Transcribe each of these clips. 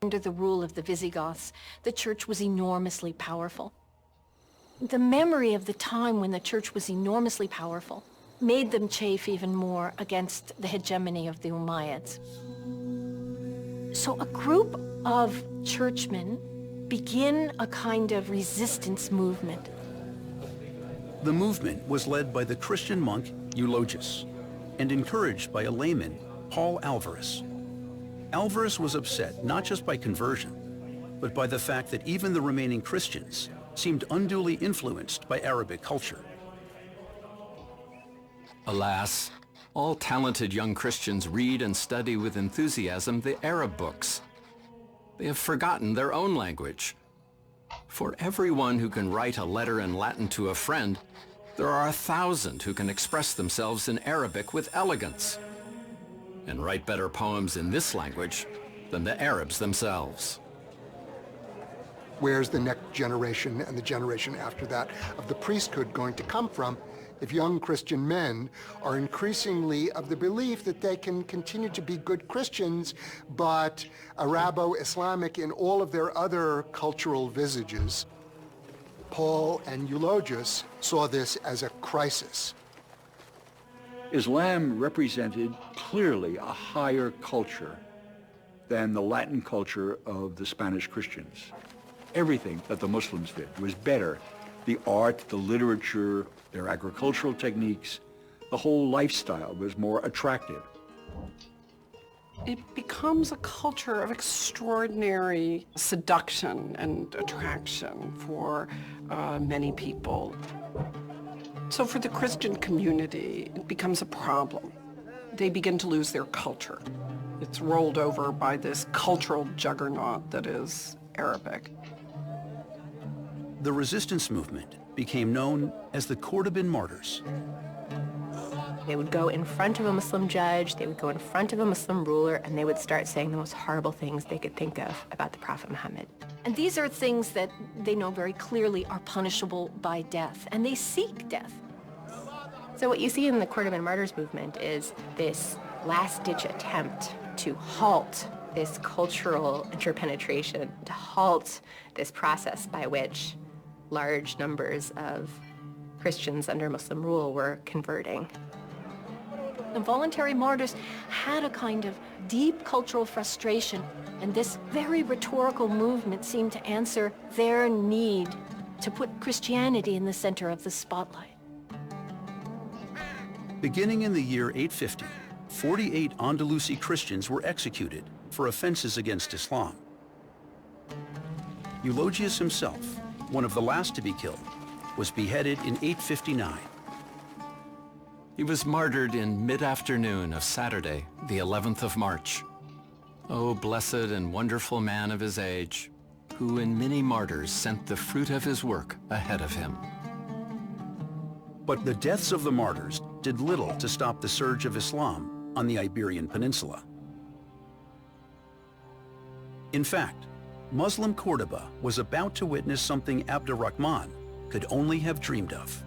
Under the rule of the Visigoths, the church was enormously powerful. The memory of the time when the church was enormously powerful made them chafe even more against the hegemony of the Umayyads. So a group of churchmen begin a kind of resistance movement. The movement was led by the Christian monk Eulogius and encouraged by a layman, Paul Alvarez. Alvarez was upset not just by conversion, but by the fact that even the remaining Christians seemed unduly influenced by Arabic culture. Alas, all talented young Christians read and study with enthusiasm the Arab books. They have forgotten their own language. For everyone who can write a letter in Latin to a friend, there are 1,000 who can express themselves in Arabic with elegance and write better poems in this language than the Arabs themselves. Where's the next generation and the generation after that of the priesthood going to come from if young Christian men are increasingly of the belief that they can continue to be good Christians, but Arabo-Islamic in all of their other cultural visages? Paul and Eulogius saw this as a crisis. Islam represented clearly a higher culture than the Latin culture of the Spanish Christians. Everything that the Muslims did was better. The art, the literature, their agricultural techniques, the whole lifestyle was more attractive. It becomes a culture of extraordinary seduction and attraction for many people. So for the Christian community, it becomes a problem. They begin to lose their culture. It's rolled over by this cultural juggernaut that is Arabic. The resistance movement became known as the Cordoban Martyrs. They would go in front of a Muslim judge, they would go in front of a Muslim ruler, and they would start saying the most horrible things they could think of about the Prophet Muhammad. And these are things that they know very clearly are punishable by death, and they seek death. So what you see in the Cordoban Martyrs movement is this last-ditch attempt to halt this cultural interpenetration, to halt this process by which large numbers of Christians under Muslim rule were converting. The voluntary martyrs had a kind of deep cultural frustration, and this very rhetorical movement seemed to answer their need to put Christianity in the center of the spotlight. Beginning in the year 850, 48 Andalusi Christians were executed for offenses against Islam. Eulogius himself, one of the last to be killed, was beheaded in 859. He was martyred in mid-afternoon of Saturday, the 11th of March. O blessed and wonderful man of his age, who in many martyrs sent the fruit of his work ahead of him. But the deaths of the martyrs did little to stop the surge of Islam on the Iberian Peninsula. In fact, Muslim Cordoba was about to witness something Abdurrahman could only have dreamed of.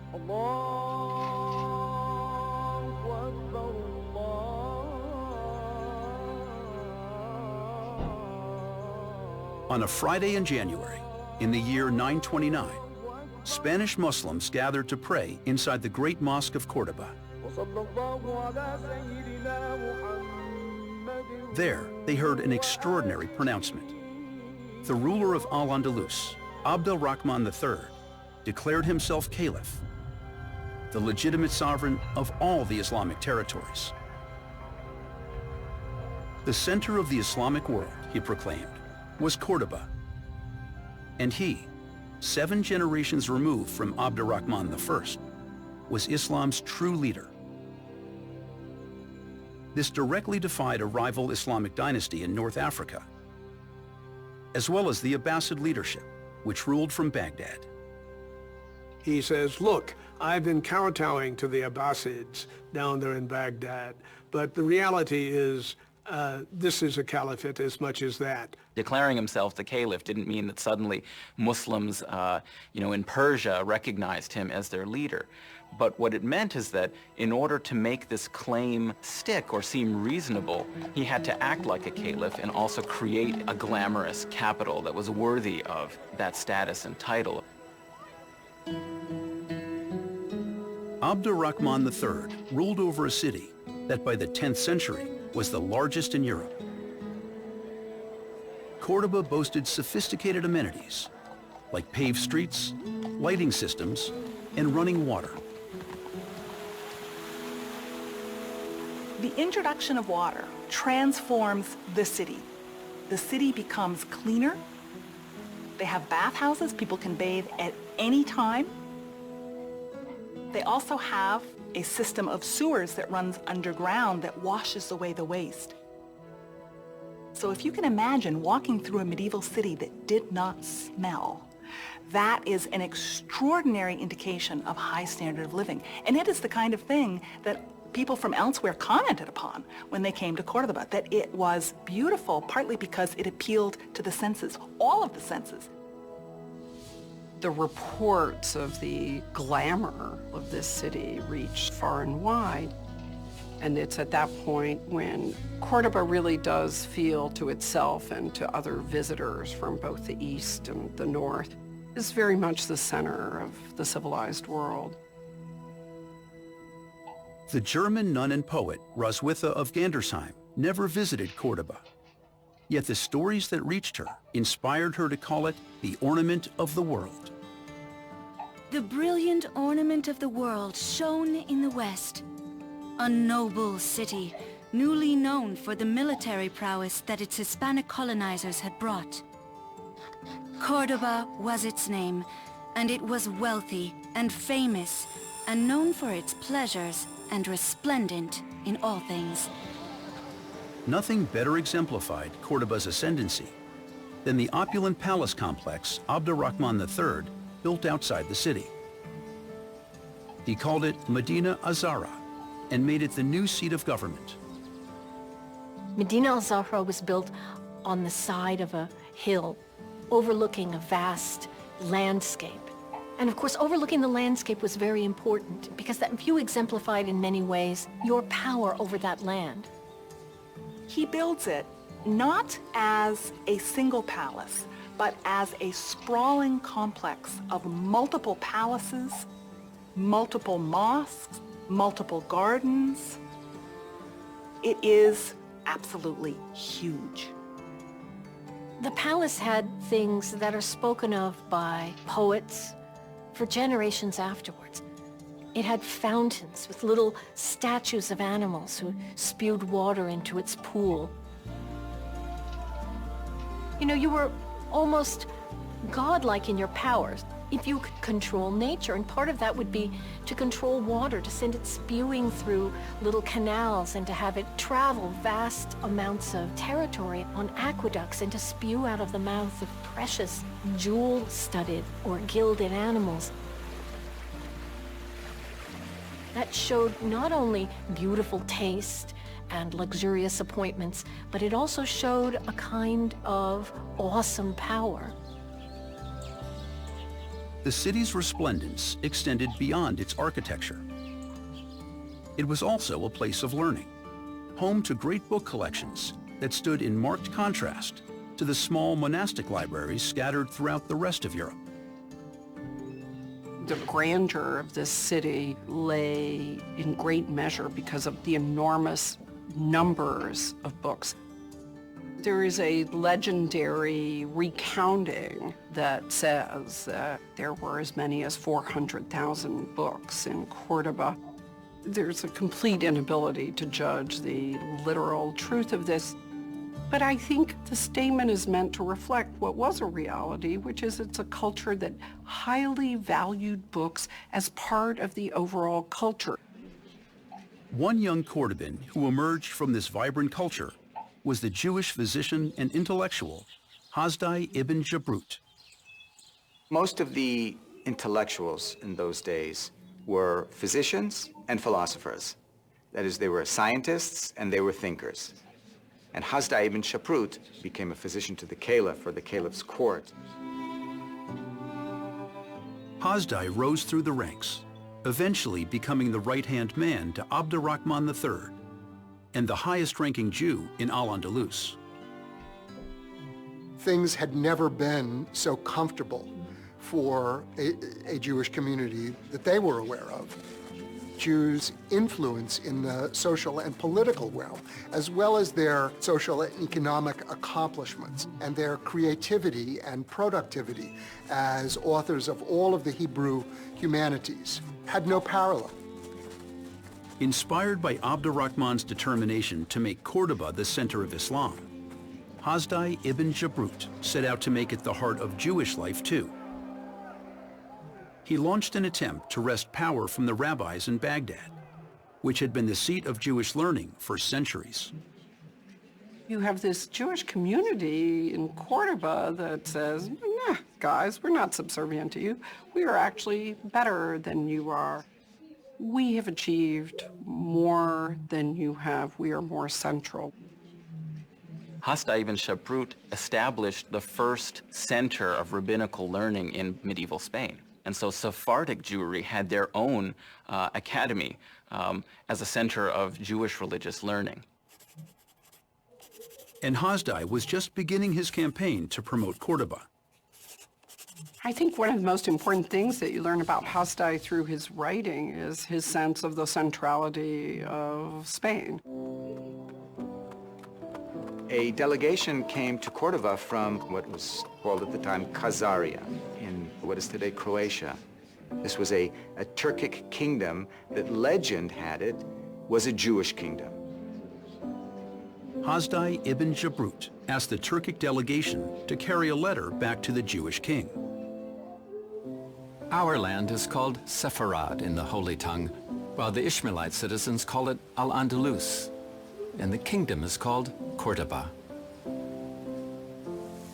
On a Friday in January, in the year 929, Spanish Muslims gathered to pray inside the Great Mosque of Cordoba. There, they heard an extraordinary pronouncement. The ruler of Al-Andalus, Abdurrahman III, declared himself caliph, the legitimate sovereign of all the Islamic territories. The center of the Islamic world, he proclaimed, was Cordoba. And he, 7 generations removed from Abdurrahman I, was Islam's true leader. This directly defied a rival Islamic dynasty in North Africa, as well as the Abbasid leadership, which ruled from Baghdad. He says, look, I've been kowtowing to the Abbasids down there in Baghdad, but the reality is this is a caliphate as much as that. Declaring himself the caliph didn't mean that suddenly Muslims, in Persia recognized him as their leader. But what it meant is that in order to make this claim stick or seem reasonable, he had to act like a caliph and also create a glamorous capital that was worthy of that status and title. Abd-ur-Rahman III ruled over a city that by the 10th century was the largest in Europe. Cordoba boasted sophisticated amenities like paved streets, lighting systems, and running water. The introduction of water transforms the city. The city becomes cleaner. They have bathhouses. People can bathe at any time. They also have a system of sewers that runs underground that washes away the waste. So if you can imagine walking through a medieval city that did not smell, that is an extraordinary indication of high standard of living. And it is the kind of thing that people from elsewhere commented upon when they came to Cordoba, that it was beautiful, partly because it appealed to the senses, all of the senses. The reports of the glamour of this city reached far and wide. And it's at that point when Cordoba really does feel to itself and to other visitors from both the east and the north is very much the center of the civilized world. The German nun and poet Roswitha of Gandersheim never visited Cordoba. Yet the stories that reached her inspired her to call it the ornament of the world. The brilliant ornament of the world shone in the west. A noble city, newly known for the military prowess that its Hispanic colonizers had brought. Cordoba was its name, and it was wealthy and famous, and known for its pleasures and resplendent in all things. Nothing better exemplified Cordoba's ascendancy than the opulent palace complex Abd-ur-Rahman III built outside the city. He called it Medina Azara and made it the new seat of government. Medina al-Zahra was built on the side of a hill overlooking a vast landscape. And of course, overlooking the landscape was very important because that view exemplified in many ways your power over that land. He builds it not as a single palace, but as a sprawling complex of multiple palaces, multiple mosques, multiple gardens. It is absolutely huge. The palace had things that are spoken of by poets for generations afterwards. It had fountains with little statues of animals who spewed water into its pool. You know, you were almost godlike in your powers if you could control nature, and part of that would be to control water, to send it spewing through little canals and to have it travel vast amounts of territory on aqueducts and to spew out of the mouths of precious jewel-studded or gilded animals. That showed not only beautiful taste and luxurious appointments, but it also showed a kind of awesome power. The city's resplendence extended beyond its architecture. It was also a place of learning, home to great book collections that stood in marked contrast to the small monastic libraries scattered throughout the rest of Europe. The grandeur of this city lay in great measure because of the enormous numbers of books. There is a legendary recounting that says that there were as many as 400,000 books in Cordoba. There's a complete inability to judge the literal truth of this, but I think the statement is meant to reflect what was a reality, which is it's a culture that highly valued books as part of the overall culture. One young Cordoban who emerged from this vibrant culture was the Jewish physician and intellectual Hasdai ibn Jabrut. Most of the intellectuals in those days were physicians and philosophers. That is, they were scientists and they were thinkers. And Hasdai ibn Jabrut became a physician to the caliph or the caliph's court. Hasdai rose through the ranks, eventually becoming the right-hand man to Abdurrahman III and the highest-ranking Jew in Al-Andalus. Things had never been so comfortable for a Jewish community that they were aware of. Jews' influence in the social and political realm, as well as their social and economic accomplishments and their creativity and productivity as authors of all of the Hebrew humanities, had no parallel. Inspired by Abdurrahman's determination to make Cordoba the center of Islam, Hasdai ibn Jabrut set out to make it the heart of Jewish life too. He launched an attempt to wrest power from the rabbis in Baghdad, which had been the seat of Jewish learning for centuries. You have this Jewish community in Cordoba that says, nah, guys, we're not subservient to you. We are actually better than you are. We have achieved more than you have. We are more central. Hasdai ibn Jabrut established the first center of rabbinical learning in medieval Spain. And so Sephardic Jewry had their own academy as a center of Jewish religious learning. And Hasdai was just beginning his campaign to promote Cordoba. I think one of the most important things that you learn about Hasdai through his writing is his sense of the centrality of Spain. A delegation came to Cordoba from what was called at the time Khazaria, in what is today Croatia. This was a Turkic kingdom that legend had it was a Jewish kingdom. Hasdai ibn Jabrut asked the Turkic delegation to carry a letter back to the Jewish king. Our land is called Sepharad in the Holy Tongue, while the Ishmaelite citizens call it Al-Andalus, and the kingdom is called Cordoba.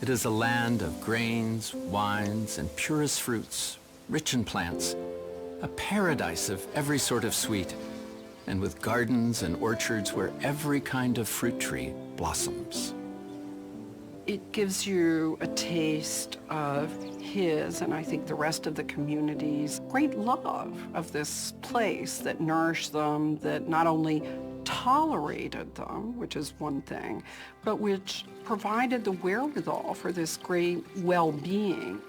It is a land of grains, wines, and purest fruits, rich in plants, a paradise of every sort of sweet, and with gardens and orchards where every kind of fruit tree blossoms. It gives you a taste of his, and I think the rest of the community's, great love of this place that nourished them, that not only tolerated them, which is one thing, but which provided the wherewithal for this great well-being.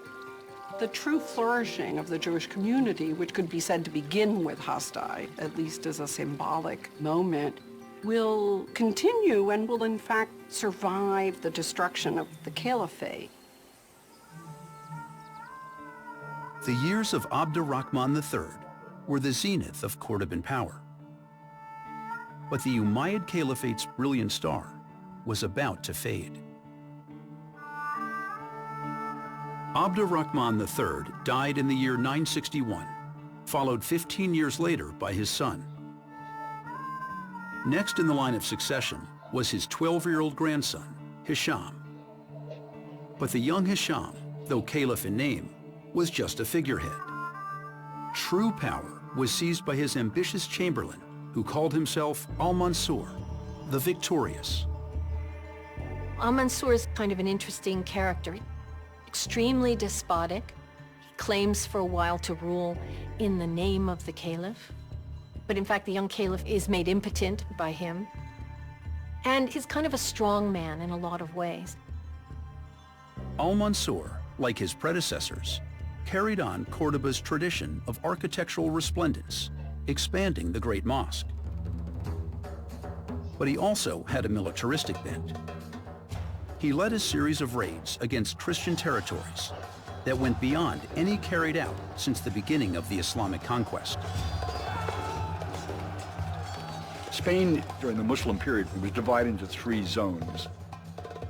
The true flourishing of the Jewish community, which could be said to begin with Hasdai, at least as a symbolic moment, will continue and will in fact survive the destruction of the caliphate. The years of Abdurrahman III were the zenith of Cordoban power. But the Umayyad Caliphate's brilliant star was about to fade. Abdurrahman III died in the year 961, followed 15 years later by his son. Next in the line of succession was his 12-year-old grandson, Hisham. But the young Hisham, though caliph in name, was just a figurehead. True power was seized by his ambitious chamberlain, who called himself Al-Mansur, the victorious. Al-Mansur is kind of an interesting character. Extremely despotic. He claims for a while to rule in the name of the caliph. But in fact, the young caliph is made impotent by him. And he's kind of a strong man in a lot of ways. Al-Mansur, like his predecessors, carried on Cordoba's tradition of architectural resplendence, expanding the Great Mosque. But he also had a militaristic bent. He led a series of raids against Christian territories that went beyond any carried out since the beginning of the Islamic conquest. Spain, during the Muslim period, was divided into three zones.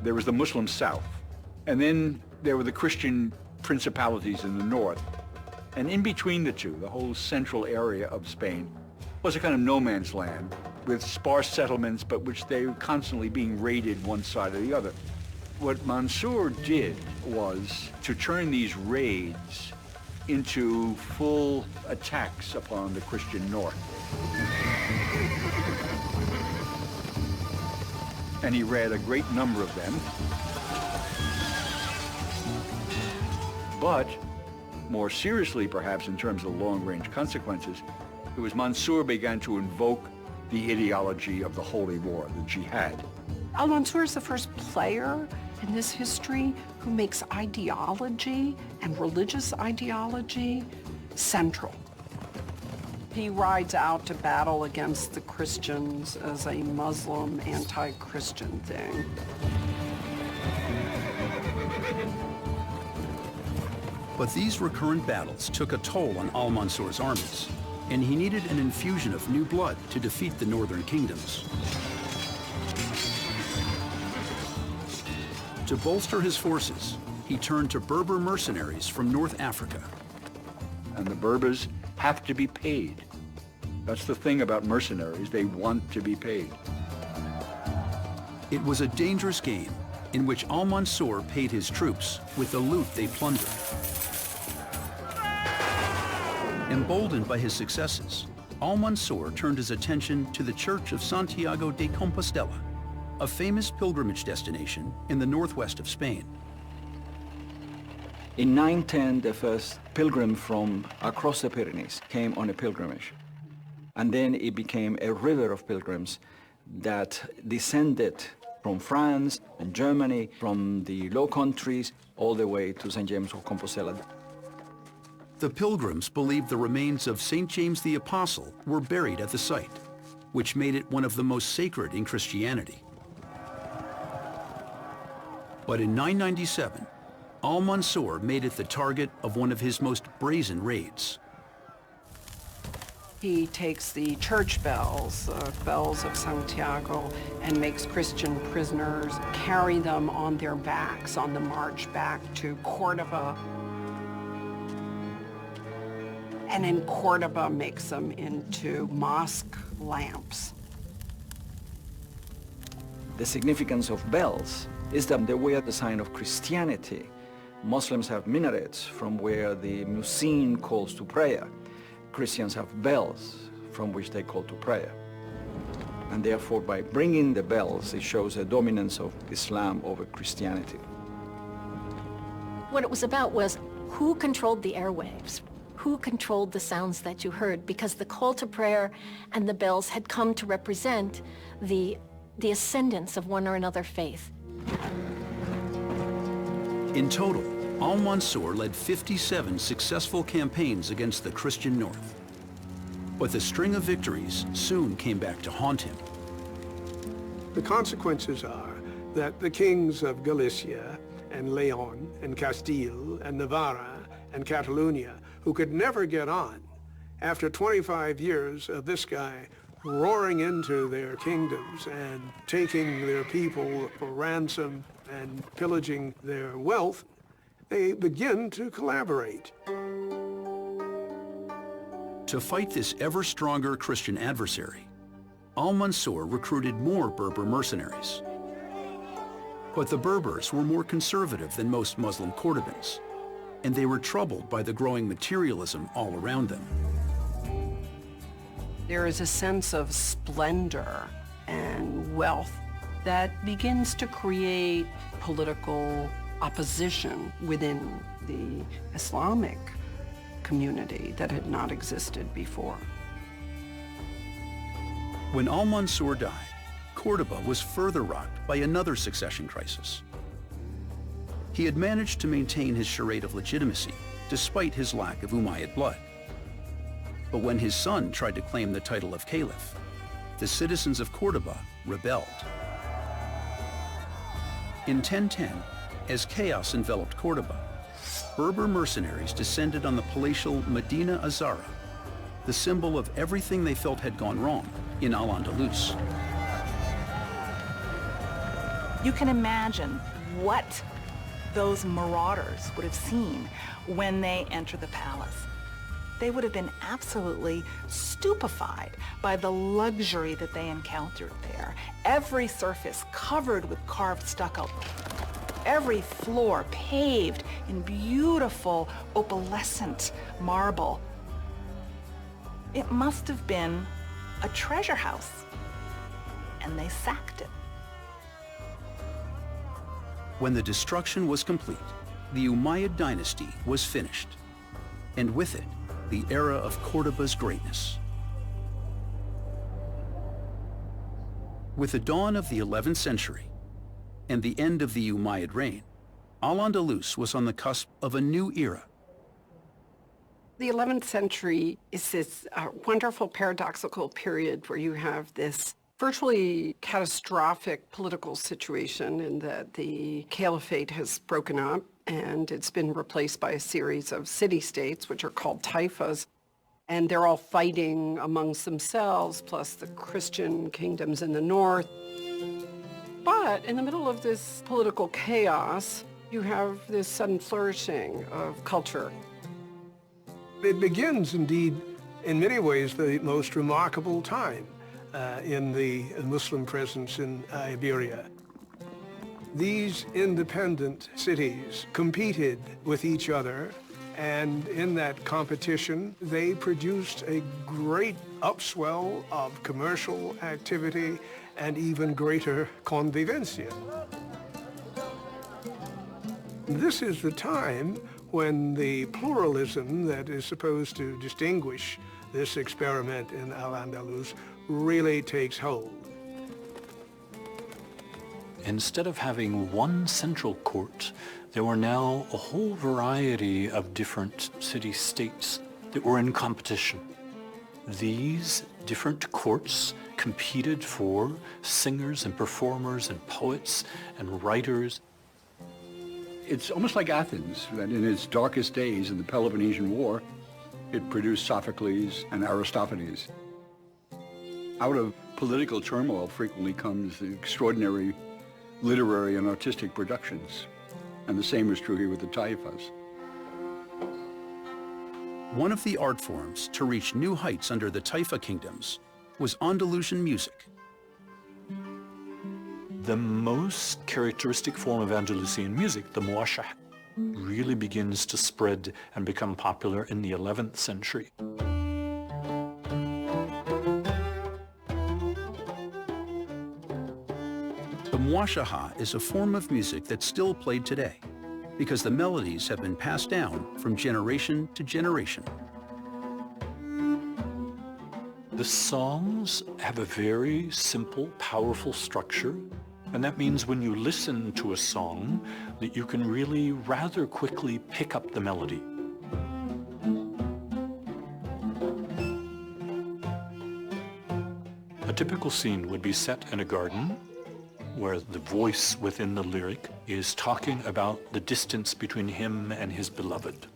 There was the Muslim south, and then there were the Christian principalities in the north. And in between the two, the whole central area of Spain was a kind of no man's land with sparse settlements, but which they were constantly being raided one side or the other. What Mansur did was to turn these raids into full attacks upon the Christian north. And he read a great number of them. But more seriously perhaps in terms of long-range consequences, it was Mansour began to invoke the ideology of the Holy War, the jihad. Al-Mansur is the first player in this history who makes ideology and religious ideology central. He rides out to battle against the Christians as a Muslim, anti-Christian thing. But these recurrent battles took a toll on al-Mansur's armies, and he needed an infusion of new blood to defeat the northern kingdoms. To bolster his forces, he turned to Berber mercenaries from North Africa. And the Berbers have to be paid. That's the thing about mercenaries, they want to be paid. It was a dangerous game in which al-Mansur paid his troops with the loot they plundered. Emboldened by his successes, al-Mansur turned his attention to the Church of Santiago de Compostela, a famous pilgrimage destination in the northwest of Spain. In 910, the first pilgrim from across the Pyrenees came on a pilgrimage. And then it became a river of pilgrims that descended from France and Germany, from the Low Countries, all the way to St. James of Compostela. The pilgrims believed the remains of St. James the Apostle were buried at the site, which made it one of the most sacred in Christianity. But in 997, al-Mansur made it the target of one of his most brazen raids. He takes the church bells, bells of Santiago, and makes Christian prisoners carry them on their backs on the march back to Cordoba. And in Cordoba makes them into mosque lamps. The significance of bells is that they were the sign of Christianity. Muslims have minarets from where the muezzin calls to prayer. Christians have bells from which they call to prayer. And therefore, by bringing the bells, it shows a dominance of Islam over Christianity. What it was about was who controlled the airwaves, who controlled the sounds that you heard, because the call to prayer and the bells had come to represent the ascendance of one or another faith. In total, al-Mansur led 57 successful campaigns against the Christian North. But the string of victories soon came back to haunt him. The consequences are that the kings of Galicia and Leon and Castile and Navarra and Catalonia, who could never get on, after 25 years of this guy roaring into their kingdoms and taking their people for ransom and pillaging their wealth, they begin to collaborate. To fight this ever stronger Christian adversary, al-Mansur recruited more Berber mercenaries. But the Berbers were more conservative than most Muslim Cordobans, and they were troubled by the growing materialism all around them. There is a sense of splendor and wealth that begins to create political opposition within the Islamic community that had not existed before. When al-Mansur died, Cordoba was further rocked by another succession crisis. He had managed to maintain his charade of legitimacy despite his lack of Umayyad blood. But when his son tried to claim the title of caliph, the citizens of Cordoba rebelled. In 1010, as chaos enveloped Cordoba, Berber mercenaries descended on the palatial Medina Azara, the symbol of everything they felt had gone wrong in Al-Andalus. You can imagine what those marauders would have seen when they entered the palace. They would have been absolutely stupefied by the luxury that they encountered there. Every surface covered with carved stucco. Every floor paved in beautiful opalescent marble. It must have been a treasure house, and they sacked it. When the destruction was complete, the Umayyad dynasty was finished. and with it, the era of Córdoba's greatness. With the dawn of the 11th century and the end of the Umayyad reign, Al-Andalus was on the cusp of a new era. The 11th century is this wonderful paradoxical period where you have this virtually catastrophic political situation in that the caliphate has broken up and it's been replaced by a series of city-states, which are called taifas, and they're all fighting amongst themselves, plus the Christian kingdoms in the north. But in the middle of this political chaos, you have this sudden flourishing of culture. It begins, indeed, in many ways, the most remarkable time in the Muslim presence in Iberia. These independent cities competed with each other, and in that competition, they produced a great upswell of commercial activity and even greater convivencia. This is the time when the pluralism that is supposed to distinguish this experiment in Al-Andalus really takes hold. Instead of having one central court, there were now a whole variety of different city-states that were in competition. These different courts competed for singers and performers and poets and writers. It's almost like Athens, that in its darkest days in the Peloponnesian War, it produced Sophocles and Aristophanes. Out of political turmoil frequently comes extraordinary literary and artistic productions. And the same is true here with the taifas. One of the art forms to reach new heights under the Taifa kingdoms was Andalusian music. The most characteristic form of Andalusian music, the muashah, really begins to spread and become popular in the 11th century. The muashaha is a form of music that's still played today because the melodies have been passed down from generation to generation. The songs have a very simple, powerful structure, and that means when you listen to a song that you can really rather quickly pick up the melody. A typical scene would be set in a garden where the voice within the lyric is talking about the distance between him and his beloved.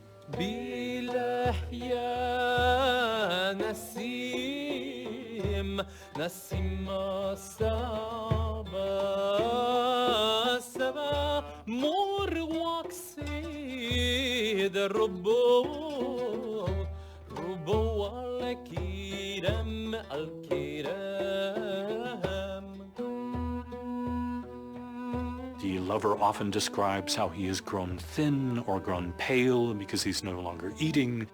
The lover often describes how he has grown thin or grown pale because he's no longer eating,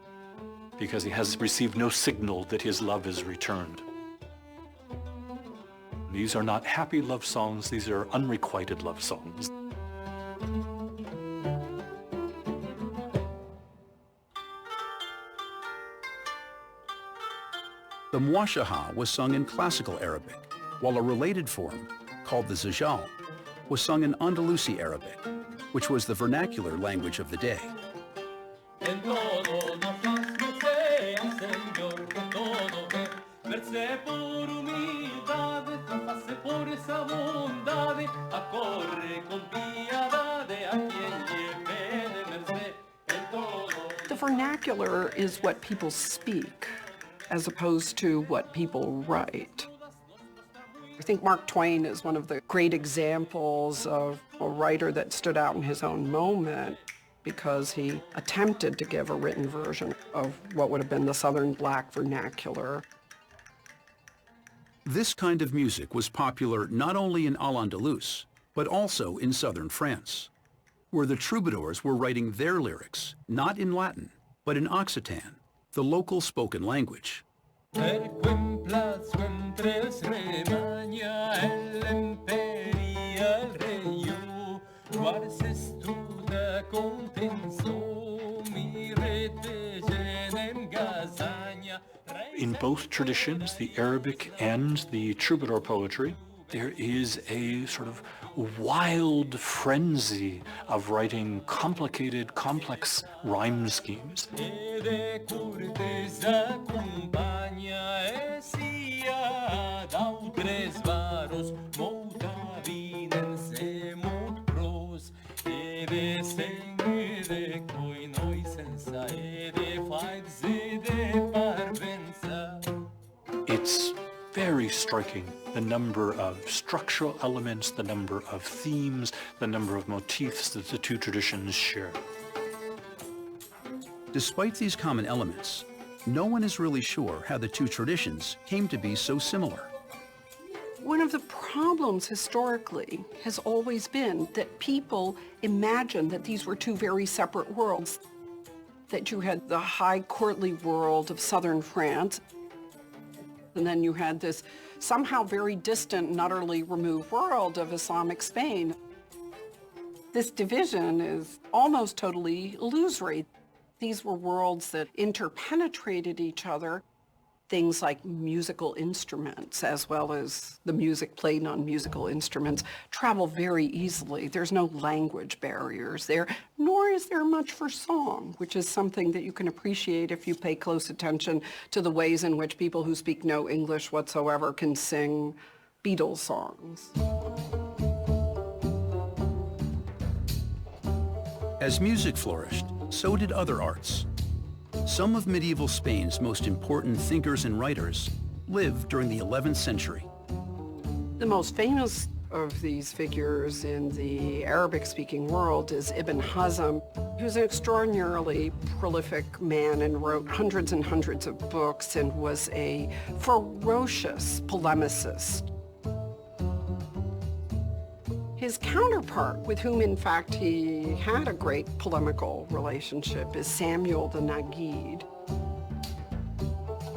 because he has received no signal that his love is returned. These are not happy love songs, these are unrequited love songs. The muashaha was sung in classical Arabic, while a related form, called the zijal, was sung in Andalusi Arabic, which was the vernacular language of the day. The vernacular is what people speak, as opposed to what people write. I think Mark Twain is one of the great examples of a writer that stood out in his own moment because he attempted to give a written version of what would have been the Southern Black vernacular. This kind of music was popular not only in Al-Andalus, but also in southern France, where the troubadours were writing their lyrics, not in Latin, but in Occitan, the local spoken language. both traditions, the Arabic and the troubadour poetry. There is a sort of wild frenzy of writing complicated, complex rhyme schemes. It's very striking, the number of structural elements, the number of themes, the number of motifs that the two traditions share. Despite these common elements, no one is really sure how the two traditions came to be so similar. One of the problems historically has always been that people imagined that these were two very separate worlds, that you had the high courtly world of southern France, and then you had this somehow very distant and utterly removed world of Islamic Spain. This division is almost totally illusory. These were worlds that interpenetrated each other. Things like musical instruments, as well as the music played on musical instruments, travel very easily. There's no language barriers there, nor is there much for song, which is something that you can appreciate if you pay close attention to the ways in which people who speak no English whatsoever can sing Beatles songs. As music flourished, so did other arts. Some of medieval Spain's most important thinkers and writers lived during the 11th century. The most famous of these figures in the Arabic-speaking world is Ibn Hazm. He was an extraordinarily prolific man and wrote hundreds and hundreds of books and was a ferocious polemicist. His counterpart, with whom in fact he had a great polemical relationship, is Samuel the Nagid.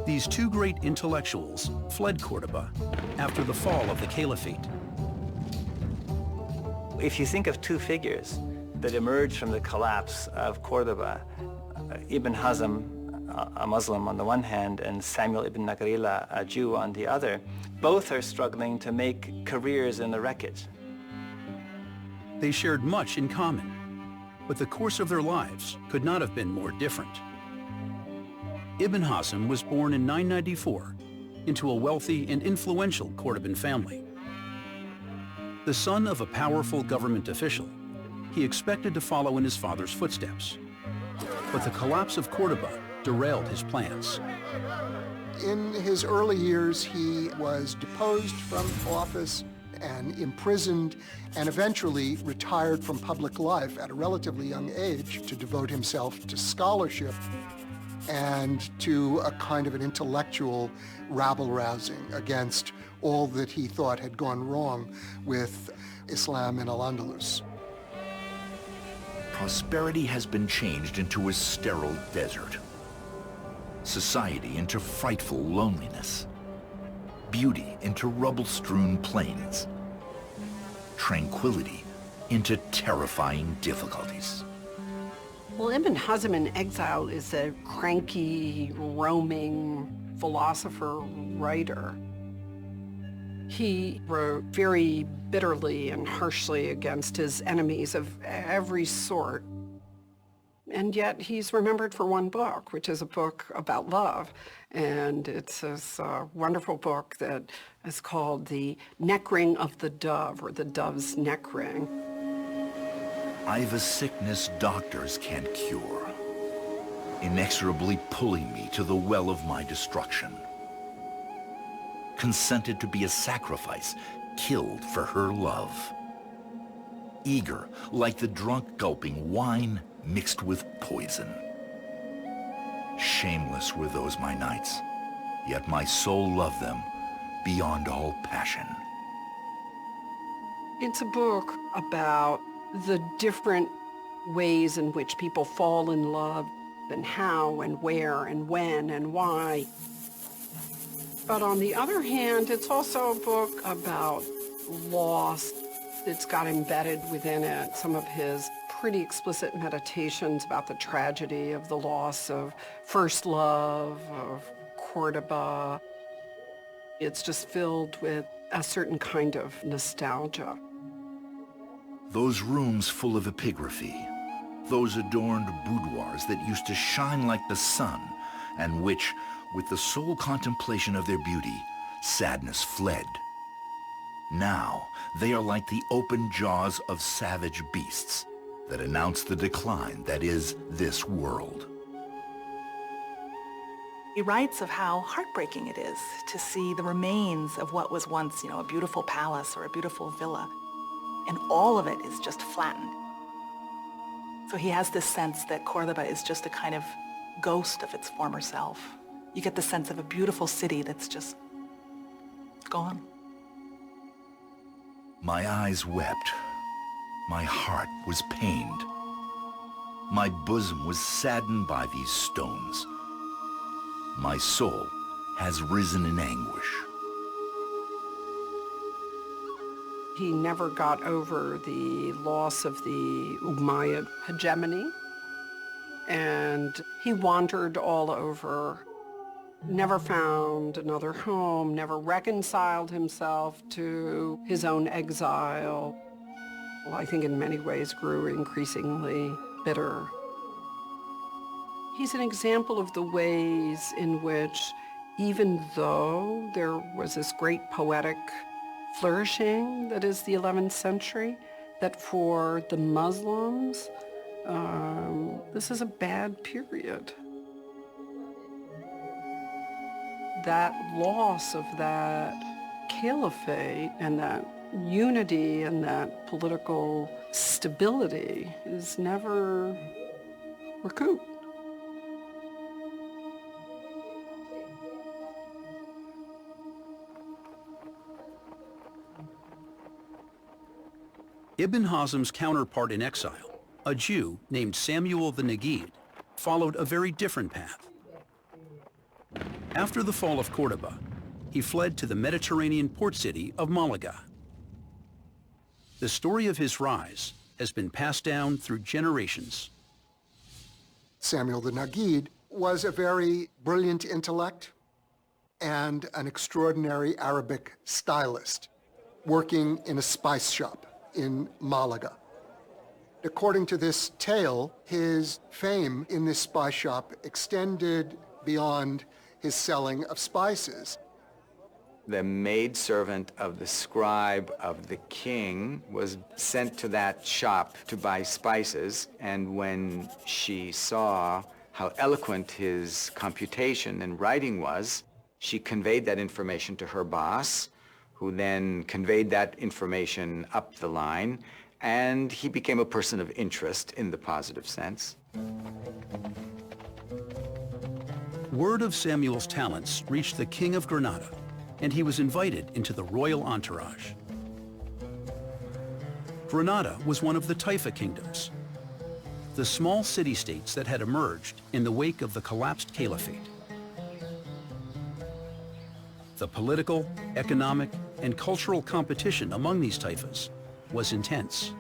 These two great intellectuals fled Cordoba after the fall of the caliphate. If you think of two figures that emerged from the collapse of Cordoba, Ibn Hazm, a Muslim on the one hand, and Samuel ibn Nagrila, a Jew on the other, both are struggling to make careers in the wreckage. They shared much in common, but the course of their lives could not have been more different. Ibn Hazm was born in 994 into a wealthy and influential Cordoban family. The son of a powerful government official, he expected to follow in his father's footsteps. But the collapse of Cordoba derailed his plans. In his early years, he was deposed from office and imprisoned, and eventually retired from public life at a relatively young age to devote himself to scholarship and to a kind of an intellectual rabble-rousing against all that he thought had gone wrong with Islam in Al-Andalus. Prosperity has been changed into a sterile desert. Society into frightful loneliness. Beauty into rubble-strewn plains. Tranquility into terrifying difficulties. Well, Ibn Hazm in exile is a cranky, roaming philosopher, writer. He wrote very bitterly and harshly against his enemies of every sort. And yet he's remembered for one book, which is a book about love. And it's this wonderful book that is called The Neck Ring of the Dove, or The Dove's Neck Ring. I've a sickness doctors can't cure, inexorably pulling me to the well of my destruction. Consented to be a sacrifice, killed for her love. Eager, like the drunk gulping wine mixed with poison. Shameless were those my nights, yet my soul loved them beyond all passion. It's a book about the different ways in which people fall in love, and how and where and when and why. But on the other hand, it's also a book about loss. It's got embedded within it some of his pretty explicit meditations about the tragedy of the loss of first love, of Cordoba. It's just filled with a certain kind of nostalgia. Those rooms full of epigraphy, those adorned boudoirs that used to shine like the sun, and which, with the sole contemplation of their beauty, sadness fled. Now, they are like the open jaws of savage beasts that announce the decline that is this world. He writes of how heartbreaking it is to see the remains of what was once, a beautiful palace or a beautiful villa, and all of it is just flattened. So he has this sense that Cordoba is just a kind of ghost of its former self. You get the sense of a beautiful city that's just gone. My eyes wept. My heart was pained. My bosom was saddened by these stones. My soul has risen in anguish. He never got over the loss of the Umayyad hegemony, and he wandered all over, never found another home, never reconciled himself to his own exile. Well, I think in many ways grew increasingly bitter. He's an example of the ways in which, even though there was this great poetic flourishing that is the 11th century, that for the Muslims, this is a bad period. That loss of that caliphate and that unity and that political stability is never recouped. Ibn Hazm's counterpart in exile, a Jew named Samuel the Nagid, followed a very different path. After the fall of Cordoba, he fled to the Mediterranean port city of Malaga. The story of his rise has been passed down through generations. Samuel the Nagid was a very brilliant intellect and an extraordinary Arabic stylist working in a spice shop in Malaga. According to this tale, his fame in this spice shop extended beyond his selling of spices. The maidservant of the scribe of the king was sent to that shop to buy spices, and when she saw how eloquent his computation and writing was, she conveyed that information to her boss, who then conveyed that information up the line, and he became a person of interest in the positive sense. Word of Samuel's talents reached the King of Granada, and he was invited into the royal entourage. Granada was one of the Taifa kingdoms, the small city-states that had emerged in the wake of the collapsed caliphate. The political, economic, and cultural competition among these Taifas was intense.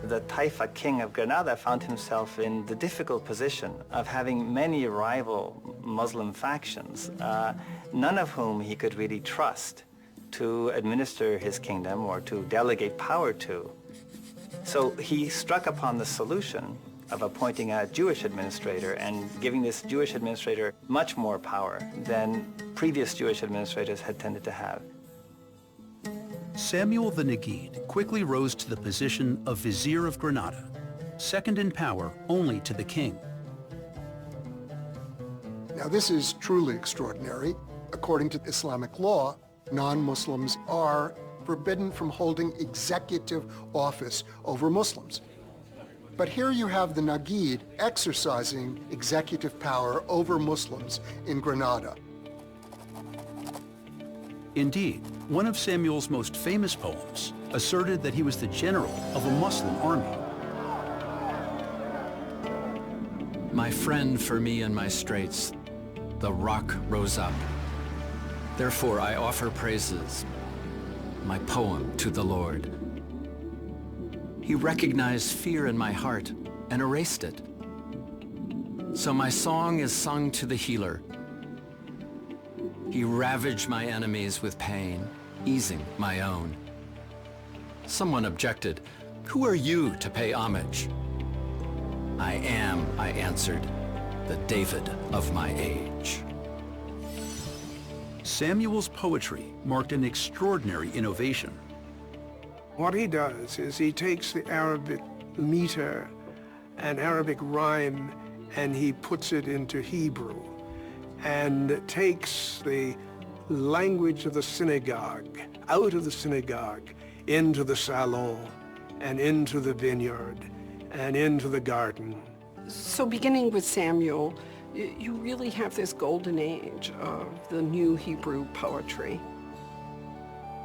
The Taifa king of Granada found himself in the difficult position of having many rival Muslim factions, none of whom he could really trust to administer his kingdom or to delegate power to. So he struck upon the solution of appointing a Jewish administrator and giving this Jewish administrator much more power than previous Jewish administrators had tended to have. Samuel the Nagid quickly rose to the position of Vizier of Granada, second in power only to the king. Now this is truly extraordinary. According to Islamic law, non-Muslims are forbidden from holding executive office over Muslims. But here you have the Nagid exercising executive power over Muslims in Granada. Indeed, one of Samuel's most famous poems asserted that he was the general of a Muslim army. My friend for me in my straits, the rock rose up. Therefore I offer praises, my poem to the Lord. He recognized fear in my heart and erased it. So my song is sung to the healer, He ravaged my enemies with pain, easing my own. Someone objected, "Who are you to pay homage?" "I am," I answered, "the David of my age." Samuel's poetry marked an extraordinary innovation. What he does is he takes the Arabic meter and Arabic rhyme and he puts it into Hebrew and takes the language of the synagogue out of the synagogue into the salon and into the vineyard and into the garden. So beginning with Samuel, you really have this golden age of the new Hebrew poetry.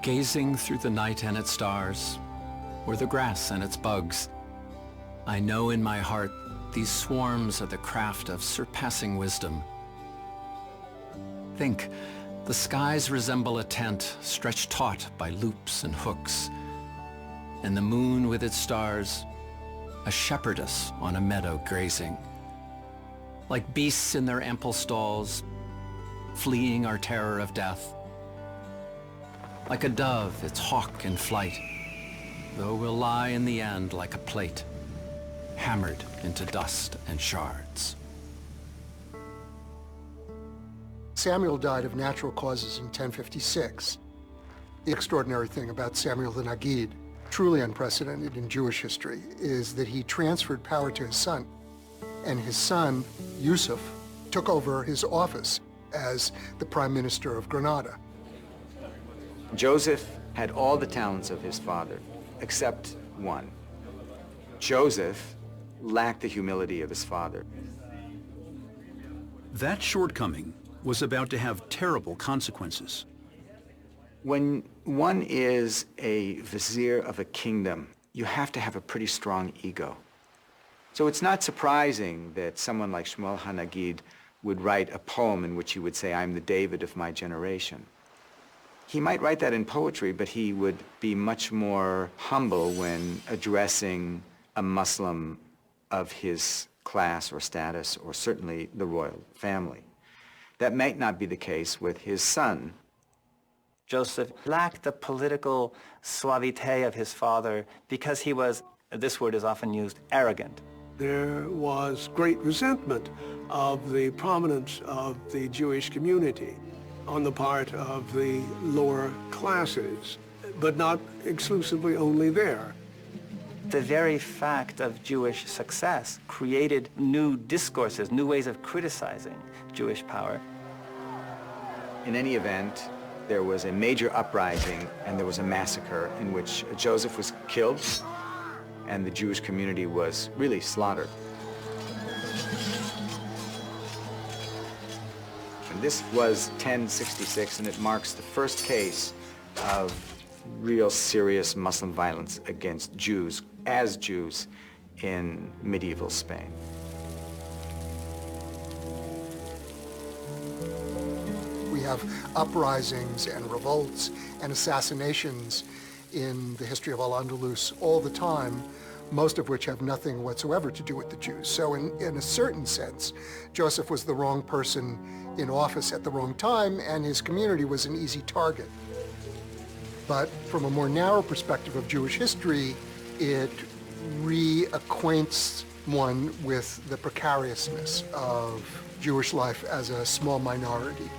Gazing through the night and its stars, or the grass and its bugs, I know in my heart these swarms are the craft of surpassing wisdom. Think, the skies resemble a tent stretched taut by loops and hooks, and the moon with its stars, a shepherdess on a meadow grazing. Like beasts in their ample stalls, fleeing our terror of death. Like a dove, its hawk in flight, though we'll lie in the end like a plate, hammered into dust and shards. Samuel died of natural causes in 1056. The extraordinary thing about Samuel the Nagid, truly unprecedented in Jewish history, is that he transferred power to his son, and his son, Yusuf, took over his office as the Prime Minister of Granada. Joseph had all the talents of his father, except one. Joseph lacked the humility of his father. That shortcoming was about to have terrible consequences. When one is a vizier of a kingdom, you have to have a pretty strong ego. So it's not surprising that someone like Shmuel HaNagid would write a poem in which he would say, "I'm the David of my generation." He might write that in poetry, but he would be much more humble when addressing a Muslim of his class or status, or certainly the royal family. That might not be the case with his son. Joseph lacked the political suavité of his father because he was, this word is often used, arrogant. There was great resentment of the prominence of the Jewish community on the part of the lower classes, but not exclusively only there. The very fact of Jewish success created new discourses, new ways of criticizing Jewish power. In any event, there was a major uprising and there was a massacre in which Joseph was killed and the Jewish community was really slaughtered. And this was 1066, and it marks the first case of real serious Muslim violence against Jews as Jews in medieval Spain. We have uprisings and revolts and assassinations in the history of Al-Andalus all the time, most of which have nothing whatsoever to do with the Jews. So in a certain sense, Joseph was the wrong person in office at the wrong time, and his community was an easy target. But from a more narrow perspective of Jewish history, it reacquaints one with the precariousness of Jewish life as a small minority.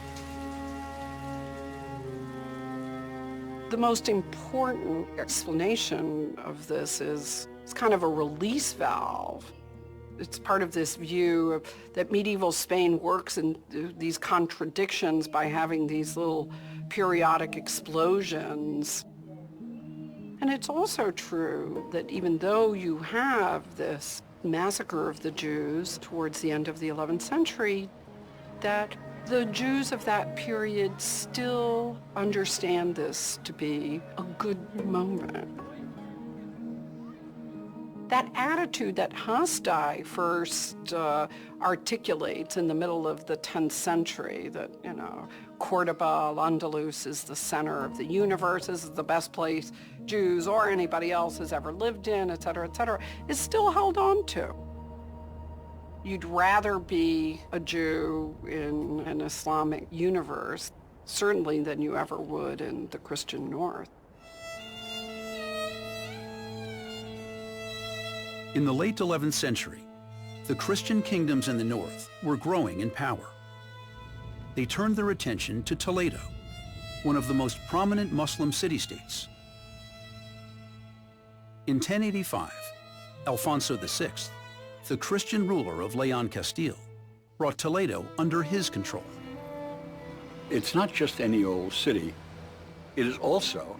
The most important explanation of this is it's kind of a release valve. It's part of this view of, that medieval Spain works in these contradictions by having these little periodic explosions. And it's also true that even though you have this massacre of the Jews towards the end of the 11th century, that the Jews of that period still understand this to be a good moment. That attitude that Hasdai first articulates in the middle of the 10th century, that, you know, Cordoba, Al-Andalus is the center of the universe, this is the best place Jews or anybody else has ever lived in, et cetera, is still held on to. You'd rather be a Jew in an Islamic universe. certainly than you ever would in the Christian North. In the late 11th century, the Christian kingdoms in the north were growing in power. They turned their attention to Toledo, one of the most prominent Muslim city-states. In 1085, Alfonso VI, the Christian ruler of Leon Castile, brought Toledo under his control. It's not just any old city. It is also,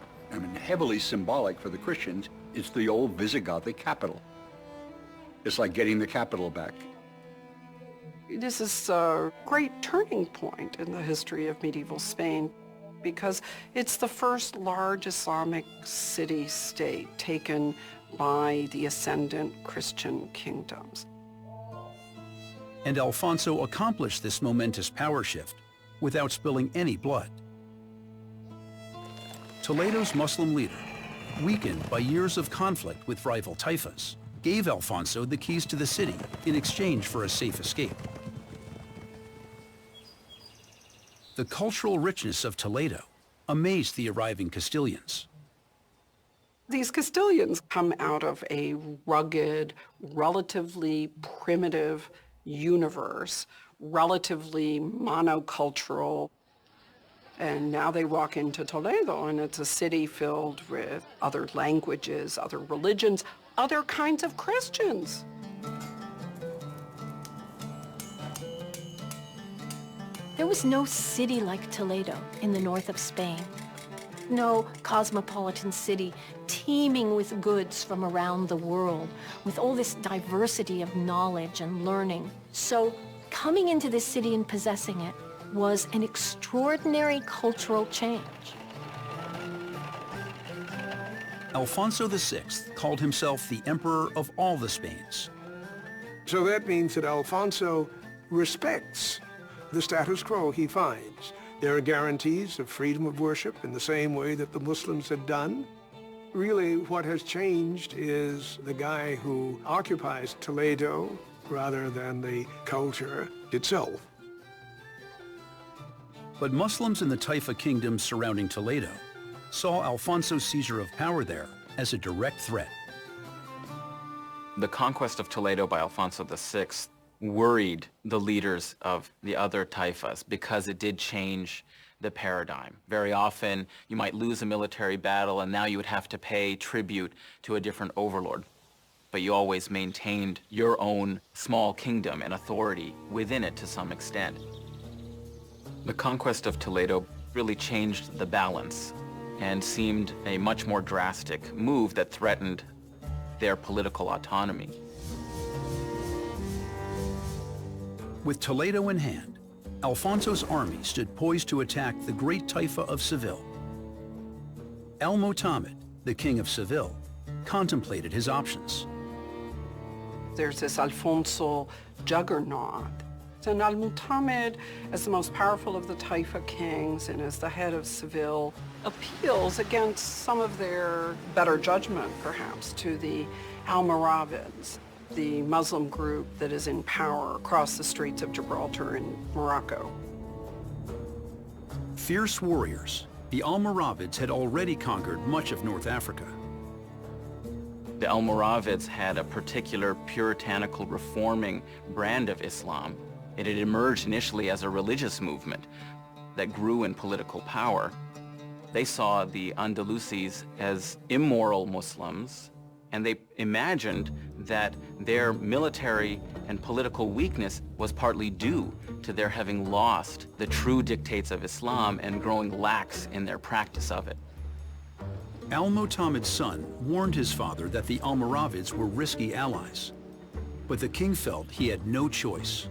heavily symbolic for the Christians, it's the old Visigothic capital. It's like getting the capital back. This is a great turning point in the history of medieval Spain because it's the first large Islamic city-state taken by the ascendant Christian kingdoms. And Alfonso accomplished this momentous power shift without spilling any blood. Toledo's Muslim leader, weakened by years of conflict with rival taifas, gave Alfonso the keys to the city in exchange for a safe escape. The cultural richness of Toledo amazed the arriving Castilians. These Castilians come out of a rugged, relatively primitive universe, relatively monocultural, and now they walk into Toledo and it's a city filled with other languages, other religions, other kinds of Christians. There was no city like Toledo in the north of Spain. No cosmopolitan city teeming with goods from around the world, with all this diversity of knowledge and learning. So coming into this city and possessing it was an extraordinary cultural change. Alfonso VI called himself the Emperor of all the Spains. So that means that Alfonso respects the status quo he finds. There are guarantees of freedom of worship in the same way that the Muslims had done. Really, what has changed is the guy who occupies Toledo rather than the culture itself. But Muslims in the Taifa kingdoms surrounding Toledo saw Alfonso's seizure of power there as a direct threat. The conquest of Toledo by Alfonso VI worried the leaders of the other taifas because it did change the paradigm. Very often, you might lose a military battle and now you would have to pay tribute to a different overlord. But you always maintained your own small kingdom and authority within it to some extent. The conquest of Toledo really changed the balance and seemed a much more drastic move that threatened their political autonomy. With Toledo in hand, Alfonso's army stood poised to attack the great Taifa of Seville. Al-Mu'tamid, the king of Seville, contemplated his options. There's this Alfonso juggernaut. And Al-Mu'tamid, as the most powerful of the Taifa kings and as the head of Seville, appeals against some of their better judgment, perhaps, to the Almoravids, the Muslim group that is in power across the streets of Gibraltar in Morocco. Fierce warriors, the Almoravids had already conquered much of North Africa. The Almoravids had a particular puritanical reforming brand of Islam. It had emerged initially as a religious movement that grew in political power. They saw the Andalusis as immoral Muslims, and they imagined that their military and political weakness was partly due to their having lost the true dictates of Islam and growing lax in their practice of it. Al-Mu'tamid's son warned his father that the Almoravids were risky allies, but the king felt he had no choice.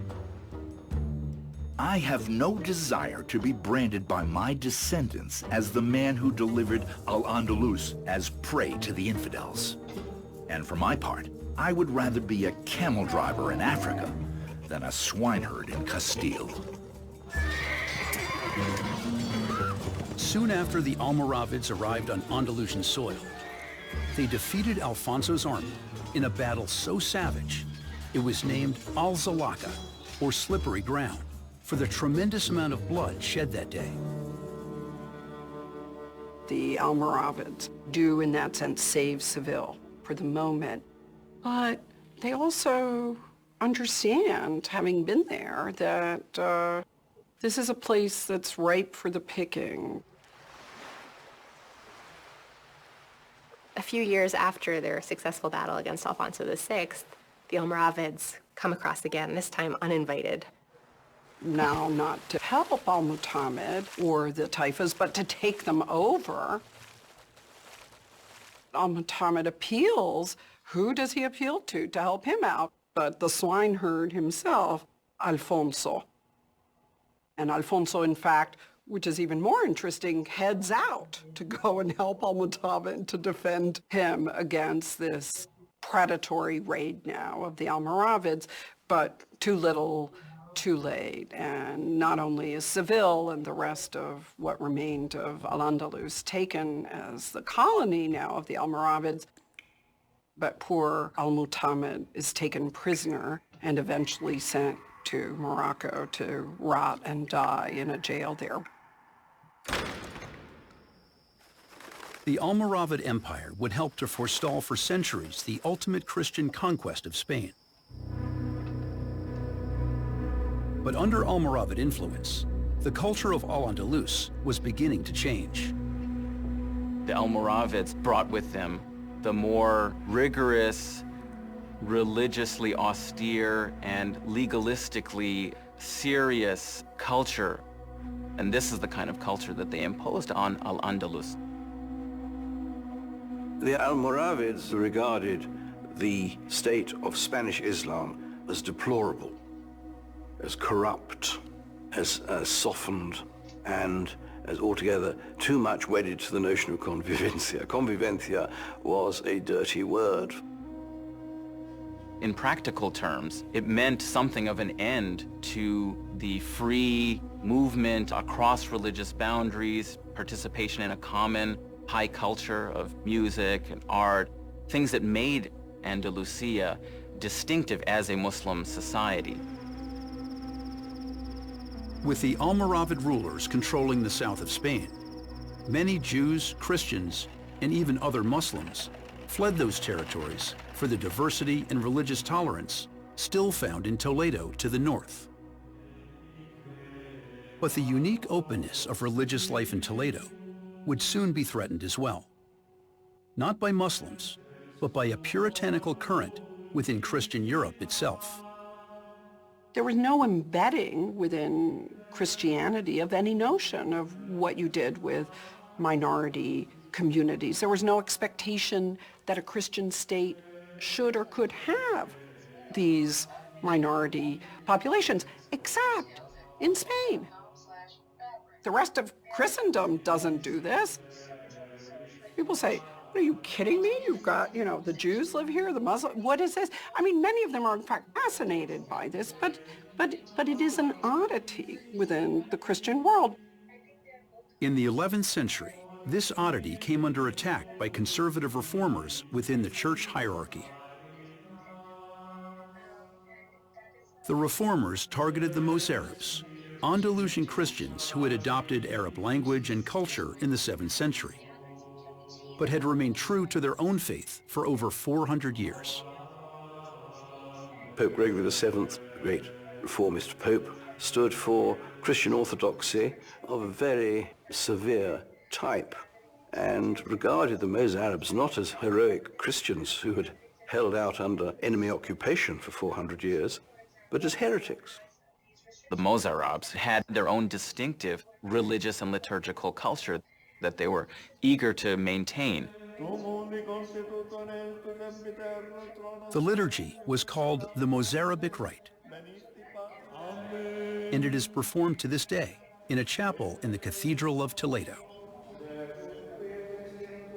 I have no desire to be branded by my descendants as the man who delivered Al-Andalus as prey to the infidels. And for my part, I would rather be a camel driver in Africa than a swineherd in Castile. Soon after the Almoravids arrived on Andalusian soil, they defeated Alfonso's army in a battle so savage, it was named Al-Zalaqa, or slippery ground, for the tremendous amount of blood shed that day. the Almoravids do, in that sense, save Seville for the moment. But they also understand, having been there, that this is a place that's ripe for the picking. A few years after their successful battle against Alfonso VI, the Almoravids come across again, this time uninvited. Now, not to help al-Mu'tamid or the Taifas, but to take them over. Al-Mu'tamid appeals. Who does he appeal to help him out? But the swineherd himself, Alfonso. And Alfonso, in fact, which is even more interesting, heads out to go and help al-Mu'tamid to defend him against this predatory raid now of the Almoravids, but too little, too late. And not only is Seville and the rest of what remained of Al-Andalus taken as the colony now of the Almoravids, but poor al-Mu'tamid is taken prisoner and eventually sent to Morocco to rot and die in a jail there. The Almoravid Empire would help to forestall for centuries the ultimate Christian conquest of Spain. But under Almoravid influence, the culture of Al-Andalus was beginning to change. The Almoravids brought with them the more rigorous, religiously austere, and legalistically serious culture. And this is the kind of culture that they imposed on Al-Andalus. The Almoravids regarded the state of Spanish Islam as deplorable, as corrupt, as softened, and as altogether too much wedded to the notion of convivencia. Convivencia was a dirty word. In practical terms, it meant something of an end to the free movement across religious boundaries, participation in a common high culture of music and art, things that made Andalusia distinctive as a Muslim society. With the Almoravid rulers controlling the south of Spain, many Jews, Christians, and even other Muslims fled those territories for the diversity and religious tolerance still found in Toledo to the north. But the unique openness of religious life in Toledo would soon be threatened as well. Not by Muslims, but by a puritanical current within Christian Europe itself. There was no embedding within Christianity of any notion of what you did with minority communities. There was no expectation that a Christian state should or could have these minority populations, except in Spain. The rest of Christendom doesn't do this. People say, are you kidding me? You've got, the Jews live here, the Muslims, what is this? I mean, many of them are in fact fascinated by this, but it is an oddity within the Christian world. In the 11th century, this oddity came under attack by conservative reformers within the church hierarchy. The reformers targeted the Mozarabs, Andalusian Christians who had adopted Arab language and culture in the 7th century, but had remained true to their own faith for over 400 years. Pope Gregory VII, the great reformist pope, stood for Christian orthodoxy of a very severe type and regarded the Mozarabs not as heroic Christians who had held out under enemy occupation for 400 years, but as heretics. The Mozarabs had their own distinctive religious and liturgical culture that they were eager to maintain. The liturgy was called the Mozarabic Rite, and it is performed to this day in a chapel in the Cathedral of Toledo.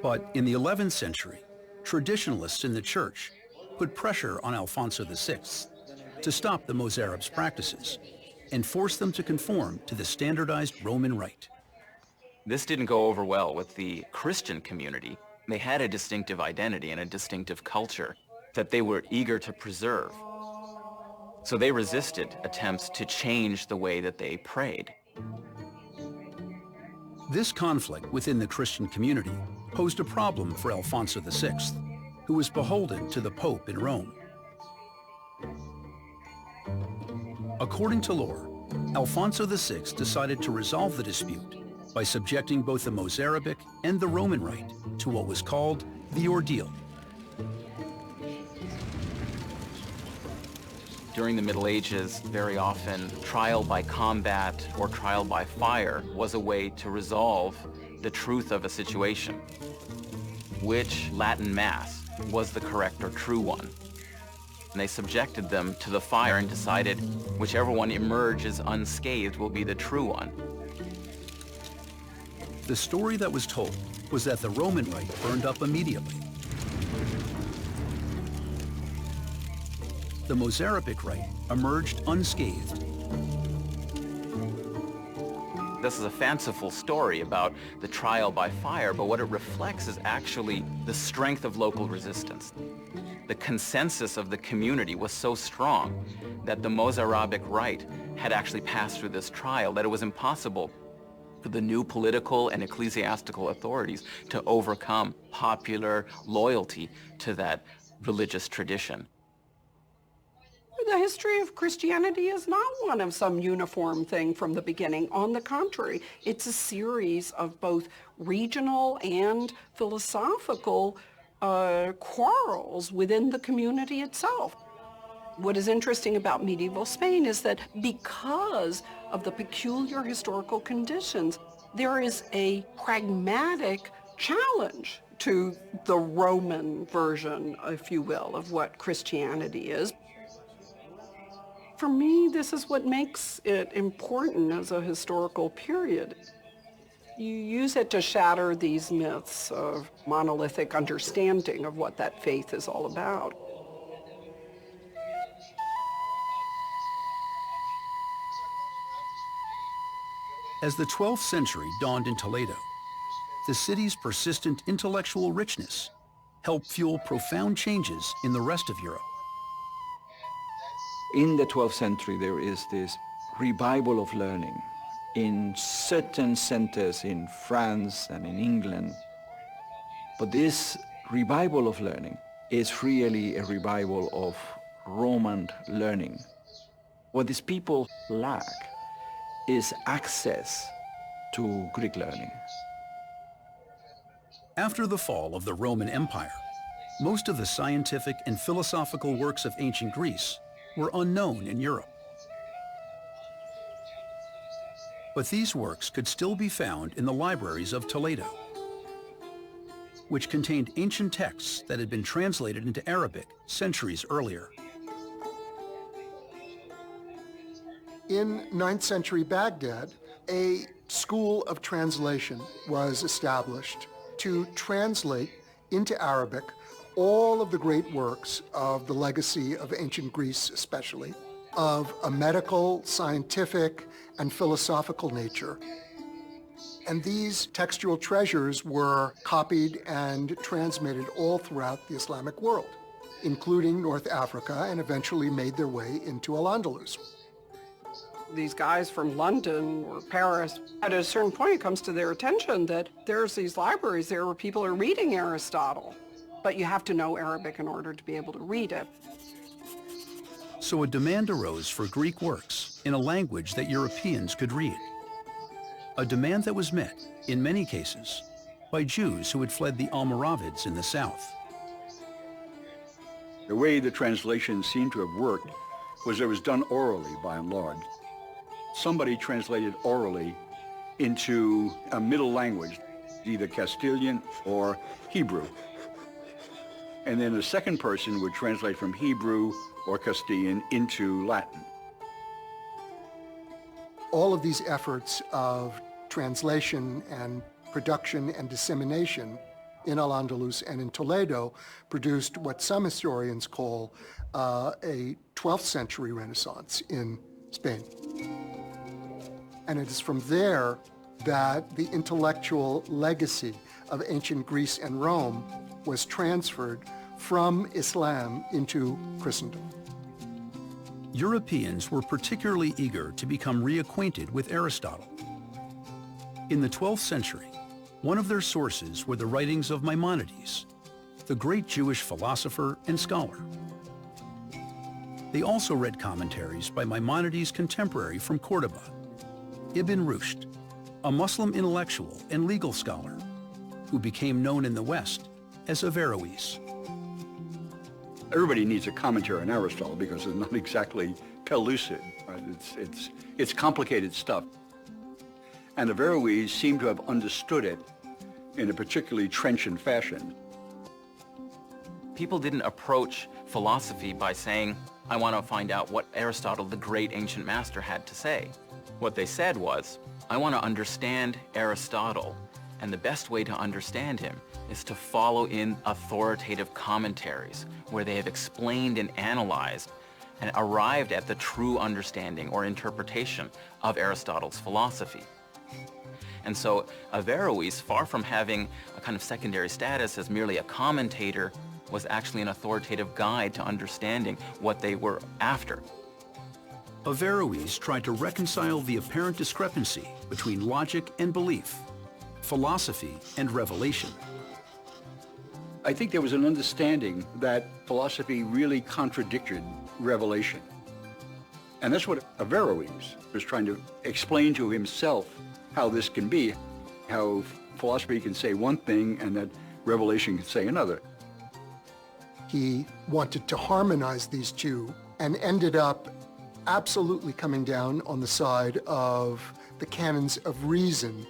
But in the 11th century, traditionalists in the church put pressure on Alfonso VI to stop the Mozarabs' practices and force them to conform to the standardized Roman rite. This didn't go over well with the Christian community. They had a distinctive identity and a distinctive culture that they were eager to preserve. So they resisted attempts to change the way that they prayed. This conflict within the Christian community posed a problem for Alfonso VI, who was beholden to the Pope in Rome. According to lore, Alfonso VI decided to resolve the dispute by subjecting both the Mozarabic and the Roman Rite to what was called the ordeal. During the Middle Ages, very often, trial by combat or trial by fire was a way to resolve the truth of a situation. Which Latin Mass was the correct or true one? And they subjected them to the fire and decided whichever one emerges unscathed will be the true one. The story that was told was that the Roman Rite burned up immediately. The Mozarabic Rite emerged unscathed. This is a fanciful story about the trial by fire, but what it reflects is actually the strength of local resistance. The consensus of the community was so strong that the Mozarabic Rite had actually passed through this trial that it was impossible for the new political and ecclesiastical authorities to overcome popular loyalty to that religious tradition. The history of Christianity is not one of some uniform thing from the beginning. On the contrary, it's a series of both regional and philosophical quarrels within the community itself. What is interesting about medieval Spain is that because of the peculiar historical conditions, there is a pragmatic challenge to the Roman version, if you will, of what Christianity is. For me, this is what makes it important as a historical period. You use it to shatter these myths of monolithic understanding of what that faith is all about. As the 12th century dawned in Toledo, the city's persistent intellectual richness helped fuel profound changes in the rest of Europe. In the 12th century, there is this revival of learning in certain centers in France and in England. But this revival of learning is really a revival of Roman learning. What these people lack is access to Greek learning. After the fall of the Roman Empire, most of the scientific and philosophical works of ancient Greece were unknown in Europe. But these works could still be found in the libraries of Toledo, which contained ancient texts that had been translated into Arabic centuries earlier. In 9th century Baghdad, a school of translation was established to translate into Arabic all of the great works of the legacy of ancient Greece especially, of a medical, scientific, and philosophical nature. And these textual treasures were copied and transmitted all throughout the Islamic world, including North Africa, and eventually made their way into Al-Andalus. These guys from London or Paris, at a certain point it comes to their attention that there's these libraries there where people are reading Aristotle, but you have to know Arabic in order to be able to read it. So a demand arose for Greek works in a language that Europeans could read. A demand that was met, in many cases, by Jews who had fled the Almoravids in the south. The way the translation seemed to have worked was it was done orally by and large. Somebody translated orally into a middle language, either Castilian or Hebrew. And then a second person would translate from Hebrew or Castilian into Latin. All of these efforts of translation and production and dissemination in Al-Andalus and in Toledo produced what some historians call a 12th century Renaissance in Spain. And it is from there that the intellectual legacy of ancient Greece and Rome was transferred from Islam into Christendom. Europeans were particularly eager to become reacquainted with Aristotle. In the 12th century, one of their sources were the writings of Maimonides, the great Jewish philosopher and scholar. They also read commentaries by Maimonides' contemporary from Cordoba, Ibn Rushd, a Muslim intellectual and legal scholar who became known in the West as Averroes. Everybody needs a commentary on Aristotle because it's not exactly pellucid. Right? It's complicated stuff. And Averroes seemed to have understood it in a particularly trenchant fashion. People didn't approach philosophy by saying, I want to find out what Aristotle, the great ancient master, had to say. What they said was, I want to understand Aristotle, and the best way to understand him is to follow in authoritative commentaries where they have explained and analyzed and arrived at the true understanding or interpretation of Aristotle's philosophy. And so Averroes, far from having a kind of secondary status as merely a commentator, was actually an authoritative guide to understanding what they were after. Averroes tried to reconcile the apparent discrepancy between logic and belief, philosophy and revelation. I think there was an understanding that philosophy really contradicted revelation. And that's what Averroes was trying to explain to himself, how this can be, how philosophy can say one thing and that revelation can say another. He wanted to harmonize these two and ended up absolutely coming down on the side of the canons of reason.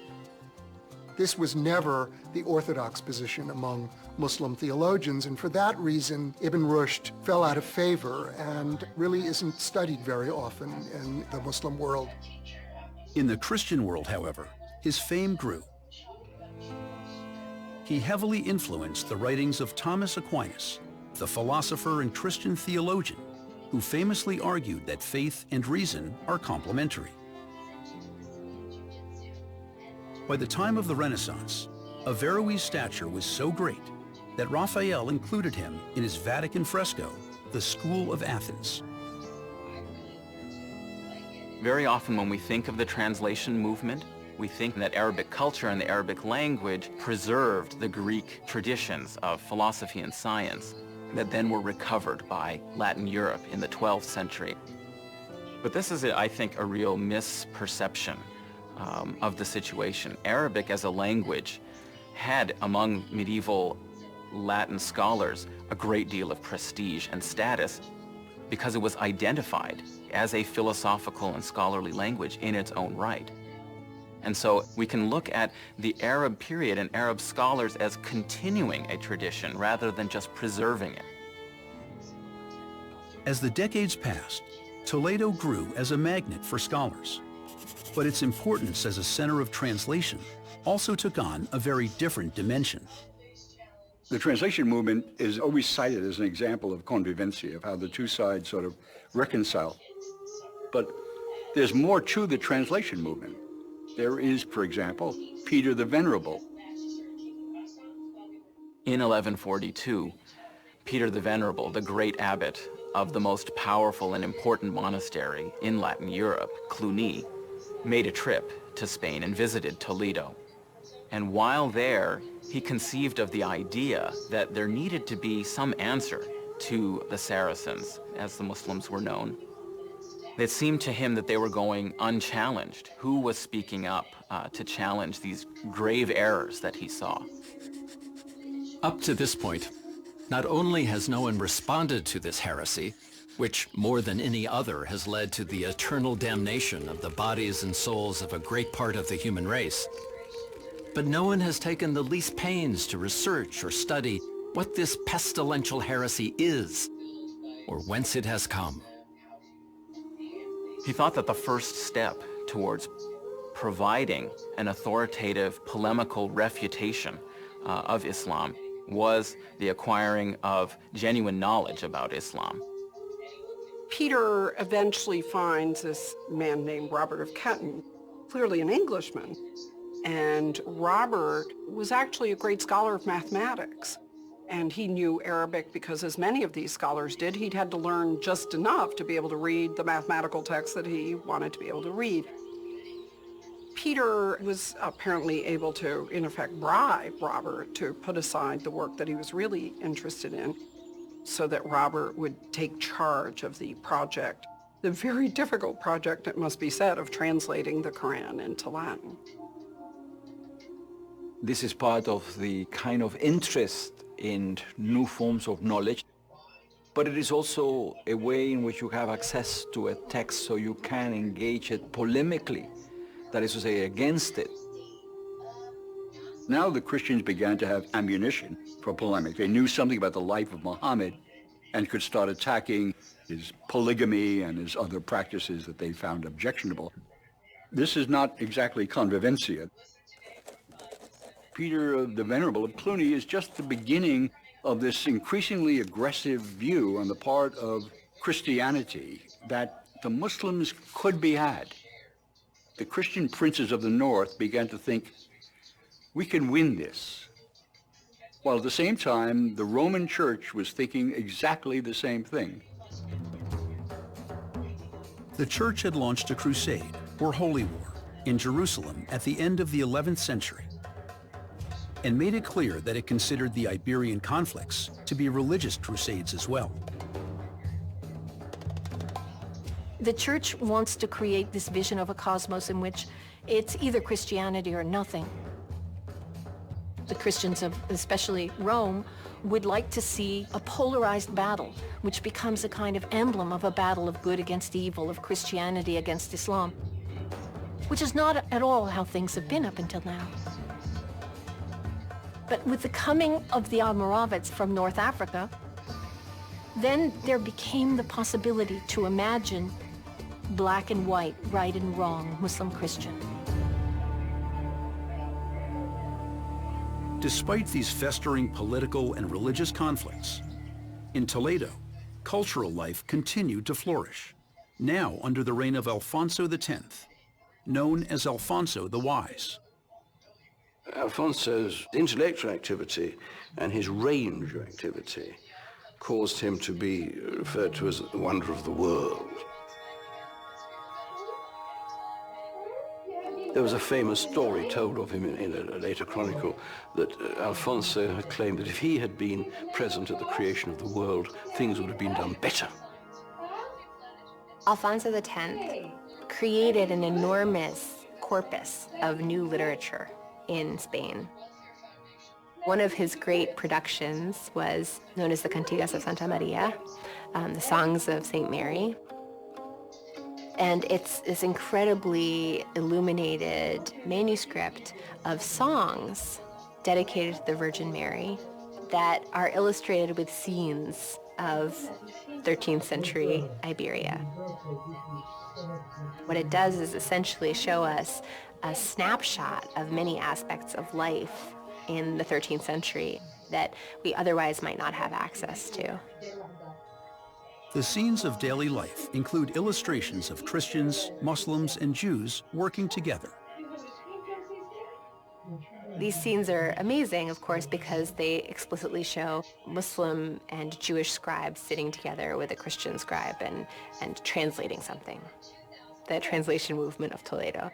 This was never the orthodox position among Muslim theologians, and for that reason, Ibn Rushd fell out of favor and really isn't studied very often in the Muslim world. In the Christian world, however, his fame grew. He heavily influenced the writings of Thomas Aquinas, the philosopher and Christian theologian who famously argued that faith and reason are complementary. By the time of the Renaissance, Averroes' stature was so great that Raphael included him in his Vatican fresco, the School of Athens. Very often when we think of the translation movement, we think that Arabic culture and the Arabic language preserved the Greek traditions of philosophy and science that then were recovered by Latin Europe in the 12th century. But this is, I think, a real misperception of the situation. Arabic as a language had, among medieval Latin scholars, a great deal of prestige and status because it was identified as a philosophical and scholarly language in its own right. And so we can look at the Arab period and Arab scholars as continuing a tradition rather than just preserving it. As the decades passed, Toledo grew as a magnet for scholars. But its importance as a center of translation also took on a very different dimension. The translation movement is always cited as an example of convivencia, of how the two sides sort of reconcile. But there's more to the translation movement. There is, for example, Peter the Venerable. In 1142, Peter the Venerable, the great abbot of the most powerful and important monastery in Latin Europe, Cluny, made a trip to Spain and visited Toledo. And while there, he conceived of the idea that there needed to be some answer to the Saracens, as the Muslims were known. It seemed to him that they were going unchallenged. Who was speaking up to challenge these grave errors that he saw? Up to this point, not only has no one responded to this heresy, which more than any other has led to the eternal damnation of the bodies and souls of a great part of the human race, but no one has taken the least pains to research or study what this pestilential heresy is, or whence it has come. He thought that the first step towards providing an authoritative polemical refutation of Islam was the acquiring of genuine knowledge about Islam. Peter eventually finds this man named Robert of Ketton, clearly an Englishman, and Robert was actually a great scholar of mathematics. And he knew Arabic because, as many of these scholars did, he'd had to learn just enough to be able to read the mathematical text that he wanted to be able to read. Peter was apparently able to, in effect, bribe Robert to put aside the work that he was really interested in so that Robert would take charge of the project, the very difficult project, it must be said, of translating the Quran into Latin. This is part of the kind of interest in new forms of knowledge, but it is also a way in which you have access to a text so you can engage it polemically, that is to say, against it. Now the Christians began to have ammunition for polemic. They knew something about the life of Muhammad and could start attacking his polygamy and his other practices that they found objectionable. This is not exactly convivencia. Peter the Venerable of Cluny is just the beginning of this increasingly aggressive view on the part of Christianity that the Muslims could be had. The Christian princes of the north began to think, we can win this. While at the same time, the Roman Church was thinking exactly the same thing. The Church had launched a crusade, or holy war, in Jerusalem at the end of the 11th century, and made it clear that it considered the Iberian conflicts to be religious crusades as well. The Church wants to create this vision of a cosmos in which it's either Christianity or nothing. The Christians of especially Rome would like to see a polarized battle, which becomes a kind of emblem of a battle of good against evil, of Christianity against Islam, which is not at all how things have been up until now. But with the coming of the Almoravids from North Africa, then there became the possibility to imagine black and white, right and wrong, Muslim, Christian. Despite these festering political and religious conflicts, in Toledo, cultural life continued to flourish, now under the reign of Alfonso X, known as Alfonso the Wise. Alfonso's intellectual activity and his range of activity caused him to be referred to as the wonder of the world. There was a famous story told of him in a later chronicle that Alfonso had claimed that if he had been present at the creation of the world, things would have been done better. Alfonso X created an enormous corpus of new literature in Spain. One of his great productions was known as the Cantigas of Santa Maria, the Songs of St. Mary. And it's this incredibly illuminated manuscript of songs dedicated to the Virgin Mary that are illustrated with scenes of 13th century Iberia. What it does is essentially show us a snapshot of many aspects of life in the 13th century that we otherwise might not have access to. The scenes of daily life include illustrations of Christians, Muslims, and Jews working together. These scenes are amazing, of course, because they explicitly show Muslim and Jewish scribes sitting together with a Christian scribe and translating something. The translation movement of Toledo.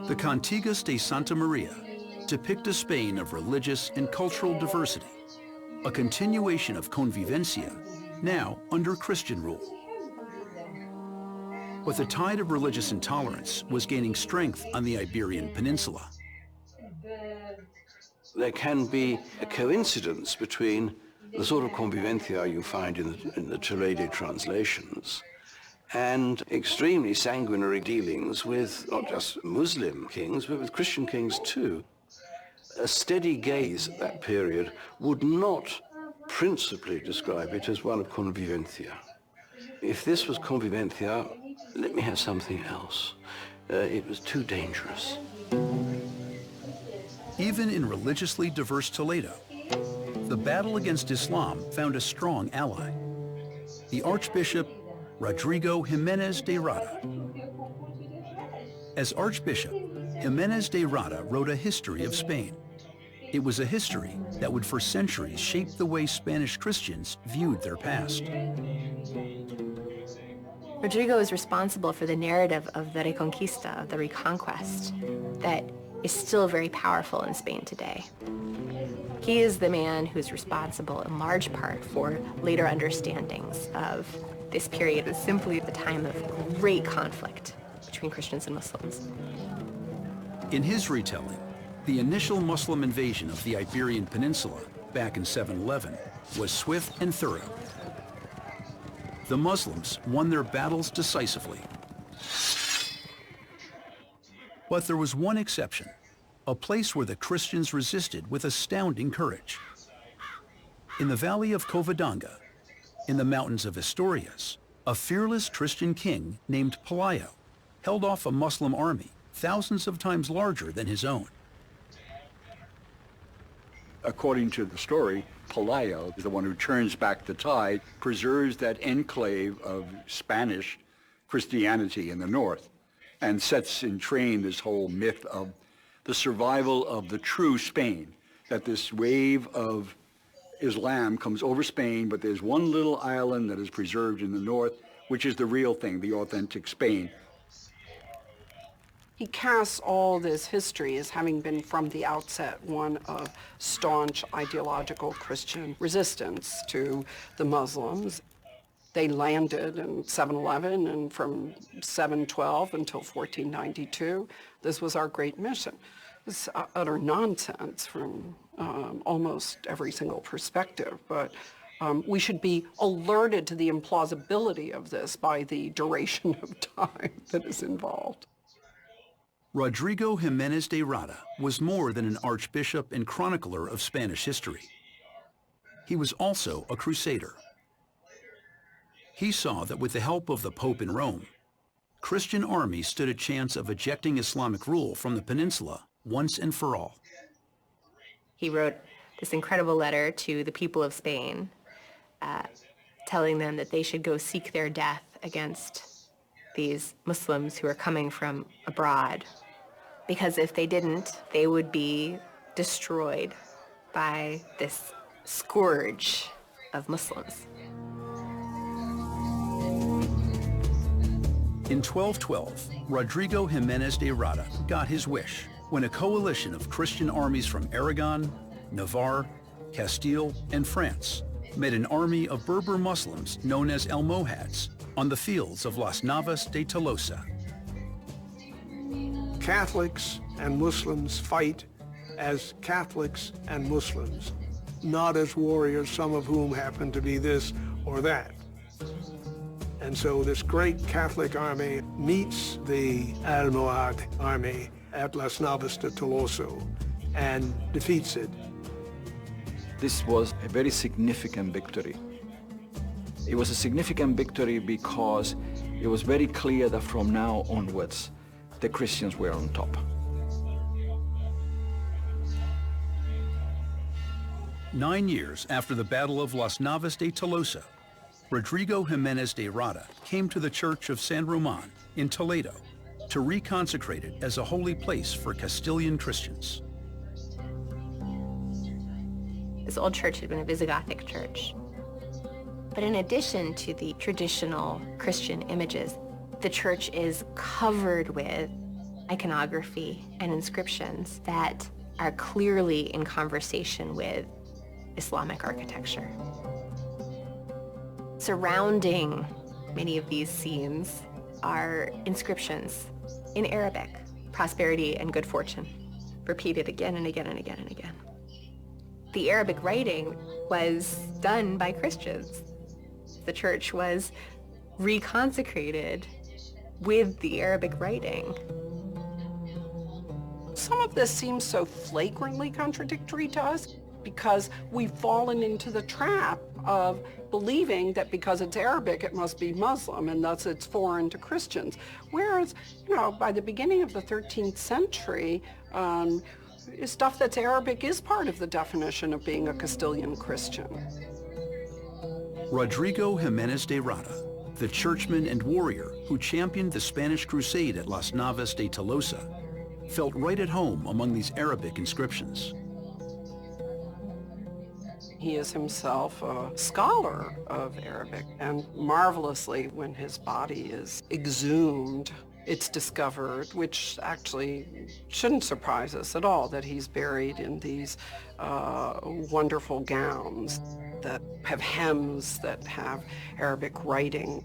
The Cantigas de Santa Maria depict a Spain of religious and cultural diversity, a continuation of convivencia, now under Christian rule. But the tide of religious intolerance was gaining strength on the Iberian Peninsula. There can be a coincidence between the sort of convivencia you find in the Toledo translations and extremely sanguinary dealings with not just Muslim kings, but with Christian kings too. A steady gaze at that period would not principally describe it as one of convivencia. If this was convivencia, let me have something else. It was too dangerous. Even in religiously diverse Toledo, the battle against Islam found a strong ally, the Archbishop Rodrigo Jimenez de Rada. As Archbishop, Jimenez de Rada wrote a history of Spain. It was a history that would for centuries shape the way Spanish Christians viewed their past. Rodrigo is responsible for the narrative of the Reconquista, of the Reconquest, that is still very powerful in Spain today. He is the man who's responsible in large part for later understandings of this period as simply the time of great conflict between Christians and Muslims. In his retelling, the initial Muslim invasion of the Iberian Peninsula back in 711 was swift and thorough. The Muslims won their battles decisively. But there was one exception, a place where the Christians resisted with astounding courage. In the valley of Covadonga, in the mountains of Asturias, a fearless Christian king named Pelayo held off a Muslim army thousands of times larger than his own. According to the story, Pelayo is the one who turns back the tide, preserves that enclave of Spanish Christianity in the north, and sets in train this whole myth of the survival of the true Spain, that this wave of Islam comes over Spain, but there's one little island that is preserved in the north, which is the real thing, the authentic Spain. He casts all this history as having been from the outset one of staunch ideological Christian resistance to the Muslims. They landed in 711, and from 712 until 1492, this was our great mission. It's utter nonsense from almost every single perspective, but we should be alerted to the implausibility of this by the duration of time that is involved. Rodrigo Jimenez de Rada was more than an archbishop and chronicler of Spanish history. He was also a crusader. He saw that with the help of the Pope in Rome, Christian armies stood a chance of ejecting Islamic rule from the peninsula once and for all. He wrote this incredible letter to the people of Spain, telling them that they should go seek their death against these Muslims who are coming from abroad, because if they didn't, they would be destroyed by this scourge of Muslims. In 1212, Rodrigo Jimenez de Rada got his wish when a coalition of Christian armies from Aragon, Navarre, Castile, and France met an army of Berber Muslims known as Almohads on the fields of Las Navas de Tolosa. Catholics and Muslims fight as Catholics and Muslims, not as warriors, some of whom happen to be this or that. And so this great Catholic army meets the Almohad army at Las Navas de Tolosa and defeats it. This was a very significant victory. It was a significant victory because it was very clear that from now onwards, the Christians were on top. Nine years after the Battle of Las Navas de Tolosa, Rodrigo Jimenez de Rada came to the Church of San Roman in Toledo to reconsecrate it as a holy place for Castilian Christians. This old church had been a Visigothic church. But in addition to the traditional Christian images, the church is covered with iconography and inscriptions that are clearly in conversation with Islamic architecture. Surrounding many of these scenes are inscriptions in Arabic, prosperity and good fortune, repeated again and again and again and again. The Arabic writing was done by Christians. The church was reconsecrated with the Arabic writing. Some of this seems so flagrantly contradictory to us because we've fallen into the trap of believing that because it's Arabic, it must be Muslim, and thus it's foreign to Christians. Whereas, by the beginning of the 13th century, stuff that's Arabic is part of the definition of being a Castilian Christian. Rodrigo Jimenez de Rada, the churchman and warrior who championed the Spanish Crusade at Las Navas de Tolosa, felt right at home among these Arabic inscriptions. He is himself a scholar of Arabic, and marvelously, when his body is exhumed, it's discovered, which actually shouldn't surprise us at all, that he's buried in these wonderful gowns that have hems, that have Arabic writing.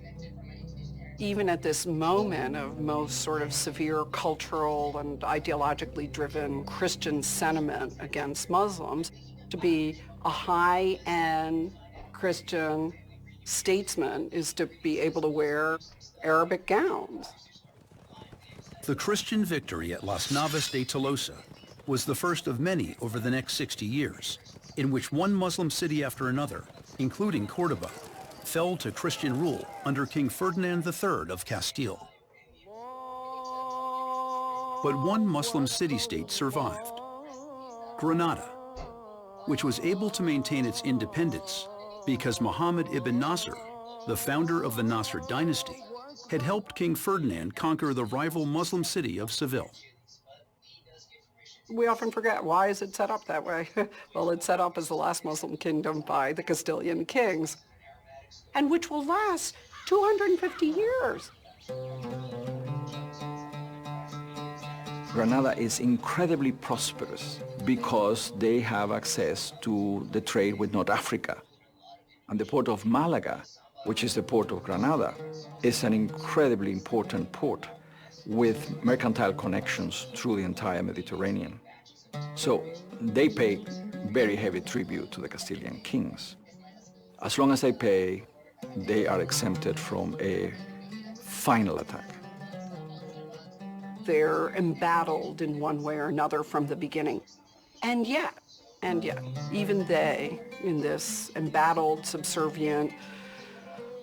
Even at this moment of most sort of severe cultural and ideologically driven Christian sentiment against Muslims, to be a high-end Christian statesman is to be able to wear Arabic gowns. The Christian victory at Las Navas de Tolosa was the first of many over the next 60 years, in which one Muslim city after another, including Cordoba, fell to Christian rule under King Ferdinand III of Castile. But one Muslim city-state survived, Granada, which was able to maintain its independence because Muhammad ibn Nasr, the founder of the Nasr dynasty, had helped King Ferdinand conquer the rival Muslim city of Seville. We often forget, why is it set up that way? Well, it's set up as the last Muslim kingdom by the Castilian kings, and which will last 250 years. Granada is incredibly prosperous because they have access to the trade with North Africa. And the port of Malaga, which is the port of Granada, is an incredibly important port with mercantile connections through the entire Mediterranean. So they pay very heavy tribute to the Castilian kings. As long as they pay, they are exempted from a final attack. They're embattled in one way or another from the beginning. And yet, even they, in this embattled, subservient,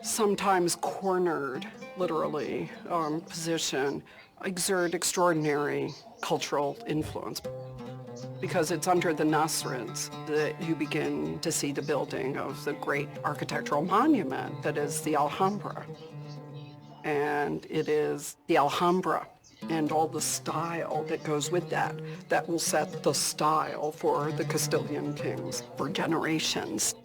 sometimes cornered, literally, position, exert extraordinary cultural influence. Because it's under the Nasrids that you begin to see the building of the great architectural monument that is the Alhambra. And it is the Alhambra and all the style that goes with that that will set the style for the Castilian kings for generations.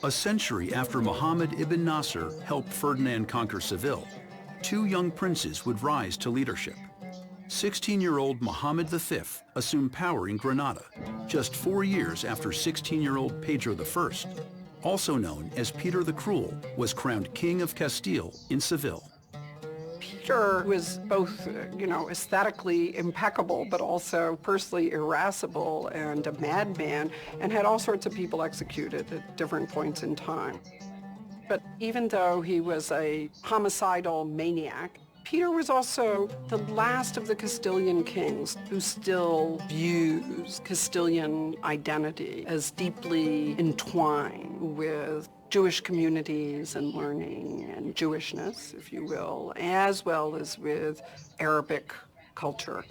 A century after Muhammad ibn Nasr helped Ferdinand conquer Seville, two young princes would rise to leadership. 16-year-old Muhammad V assumed power in Granada, just 4 years after 16-year-old Pedro I, also known as Peter the Cruel, was crowned King of Castile in Seville. Peter was both, aesthetically impeccable, but also personally irascible and a madman, and had all sorts of people executed at different points in time. But even though he was a homicidal maniac, Peter was also the last of the Castilian kings who still views Castilian identity as deeply entwined with Jewish communities and learning and Jewishness, if you will, as well as with Arabic culture.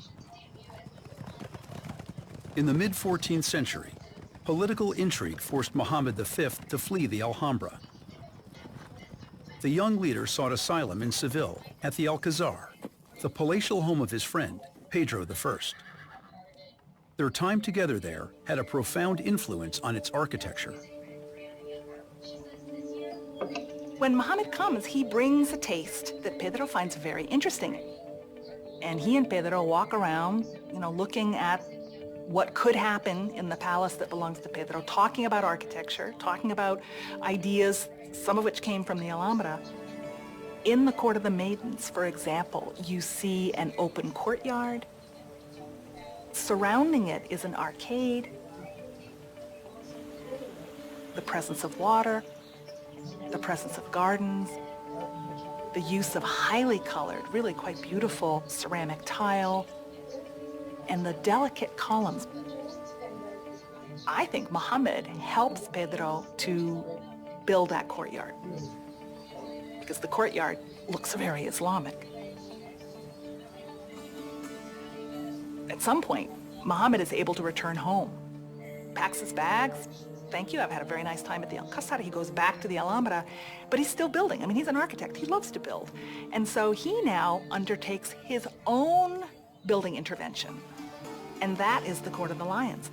In the mid-14th century, political intrigue forced Muhammad V to flee the Alhambra. The young leader sought asylum in Seville at the Alcazar, the palatial home of his friend, Pedro I. Their time together there had a profound influence on its architecture. When Muhammad comes, he brings a taste that Pedro finds very interesting. And he and Pedro walk around, looking at what could happen in the palace that belongs to Pedro, talking about architecture, talking about ideas, some of which came from the Alhambra. In the Court of the Maidens, for example, you see an open courtyard. Surrounding it is an arcade, the presence of water, the presence of gardens, the use of highly colored, really quite beautiful ceramic tile, and the delicate columns. I think Muhammad helps Pedro to build that courtyard, because the courtyard looks very Islamic. At some point, Muhammad is able to return home, packs his bags. Thank you, I've had a very nice time at the Alcazar. He goes back to the Alhambra, but he's still building. He's an architect. He loves to build. And so he now undertakes his own building intervention. And that is the Court of the Lions.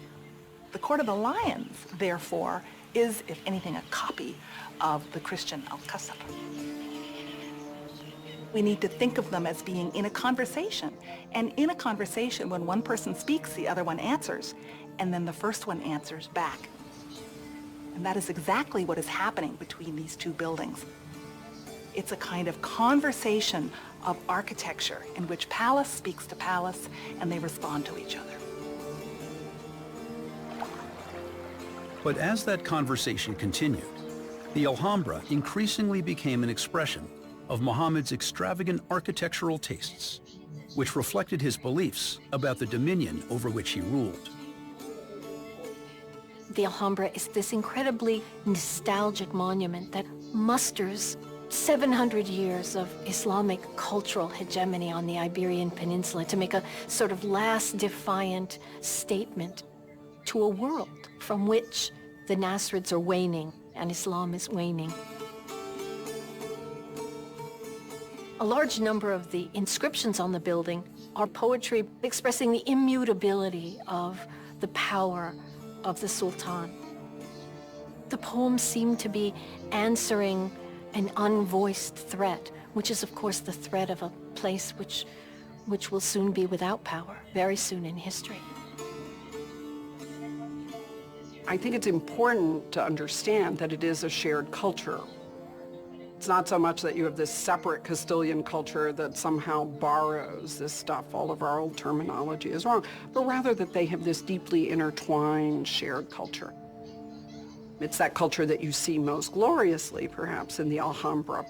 The Court of the Lions, therefore, is, if anything, a copy of the Christian Alcázar. We need to think of them as being in a conversation. And in a conversation, when one person speaks, the other one answers, and then the first one answers back. And that is exactly what is happening between these two buildings. It's a kind of conversation of architecture in which palace speaks to palace and they respond to each other. But as that conversation continued, the Alhambra increasingly became an expression of Muhammad's extravagant architectural tastes, which reflected his beliefs about the dominion over which he ruled. The Alhambra is this incredibly nostalgic monument that musters 700 years of Islamic cultural hegemony on the Iberian Peninsula to make a sort of last defiant statement to a world from which the Nasrids are waning and Islam is waning. A large number of the inscriptions on the building are poetry expressing the immutability of the power of the Sultan. The poems seem to be answering an unvoiced threat, which is of course the threat of a place which will soon be without power, very soon in history. I think it's important to understand that it is a shared culture. It's not so much that you have this separate Castilian culture that somehow borrows this stuff, all of our old terminology is wrong, but rather that they have this deeply intertwined shared culture. It's that culture that you see most gloriously, perhaps, in the Alhambra,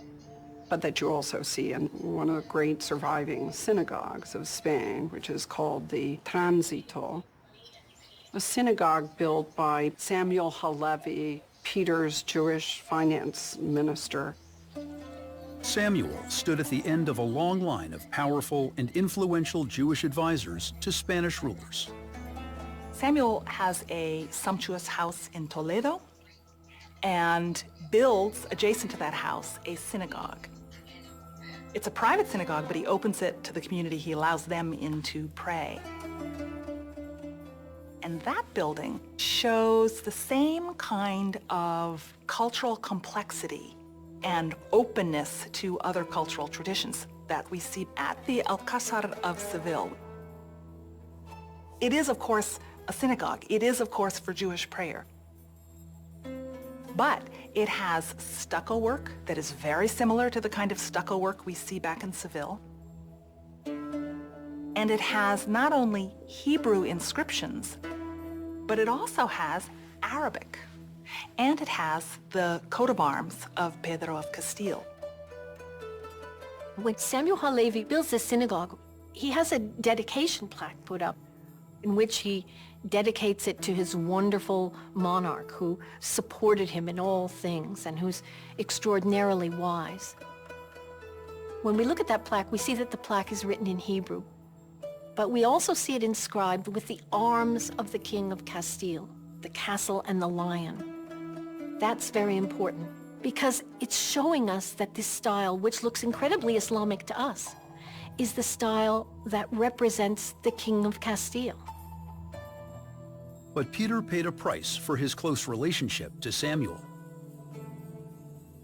but that you also see in one of the great surviving synagogues of Spain, which is called the Tránsito, a synagogue built by Samuel Halevi, Peter's Jewish finance minister. Samuel stood at the end of a long line of powerful and influential Jewish advisors to Spanish rulers. Samuel has a sumptuous house in Toledo and builds, adjacent to that house, a synagogue. It's a private synagogue, but he opens it to the community. He allows them in to pray. And that building shows the same kind of cultural complexity and openness to other cultural traditions that we see at the Alcázar of Seville. It is, of course, a synagogue. It is, of course, for Jewish prayer. But it has stucco work that is very similar to the kind of stucco work we see back in Seville. And it has not only Hebrew inscriptions, but it also has Arabic. And it has the coat of arms of Pedro of Castile. When Samuel Halevi builds this synagogue, he has a dedication plaque put up in which he dedicates it to his wonderful monarch who supported him in all things and who's extraordinarily wise. When we look at that plaque, we see that the plaque is written in Hebrew, but we also see it inscribed with the arms of the King of Castile, the castle and the lion. That's very important because it's showing us that this style, which looks incredibly Islamic to us, is the style that represents the King of Castile. But Peter paid a price for his close relationship to Samuel.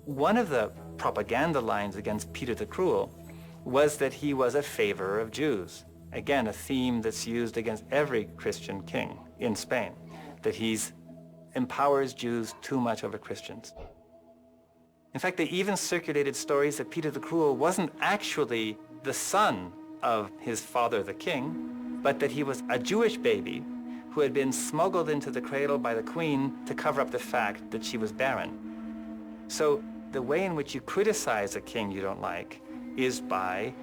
One of the propaganda lines against Peter the Cruel was that he was a favorer of Jews. Again, a theme that's used against every Christian king in Spain, that he empowers Jews too much over Christians. In fact, they even circulated stories that Peter the Cruel wasn't actually the son of his father, the king, but that he was a Jewish baby who had been smuggled into the cradle by the queen to cover up the fact that she was barren. So the way in which you criticize a king you don't like is by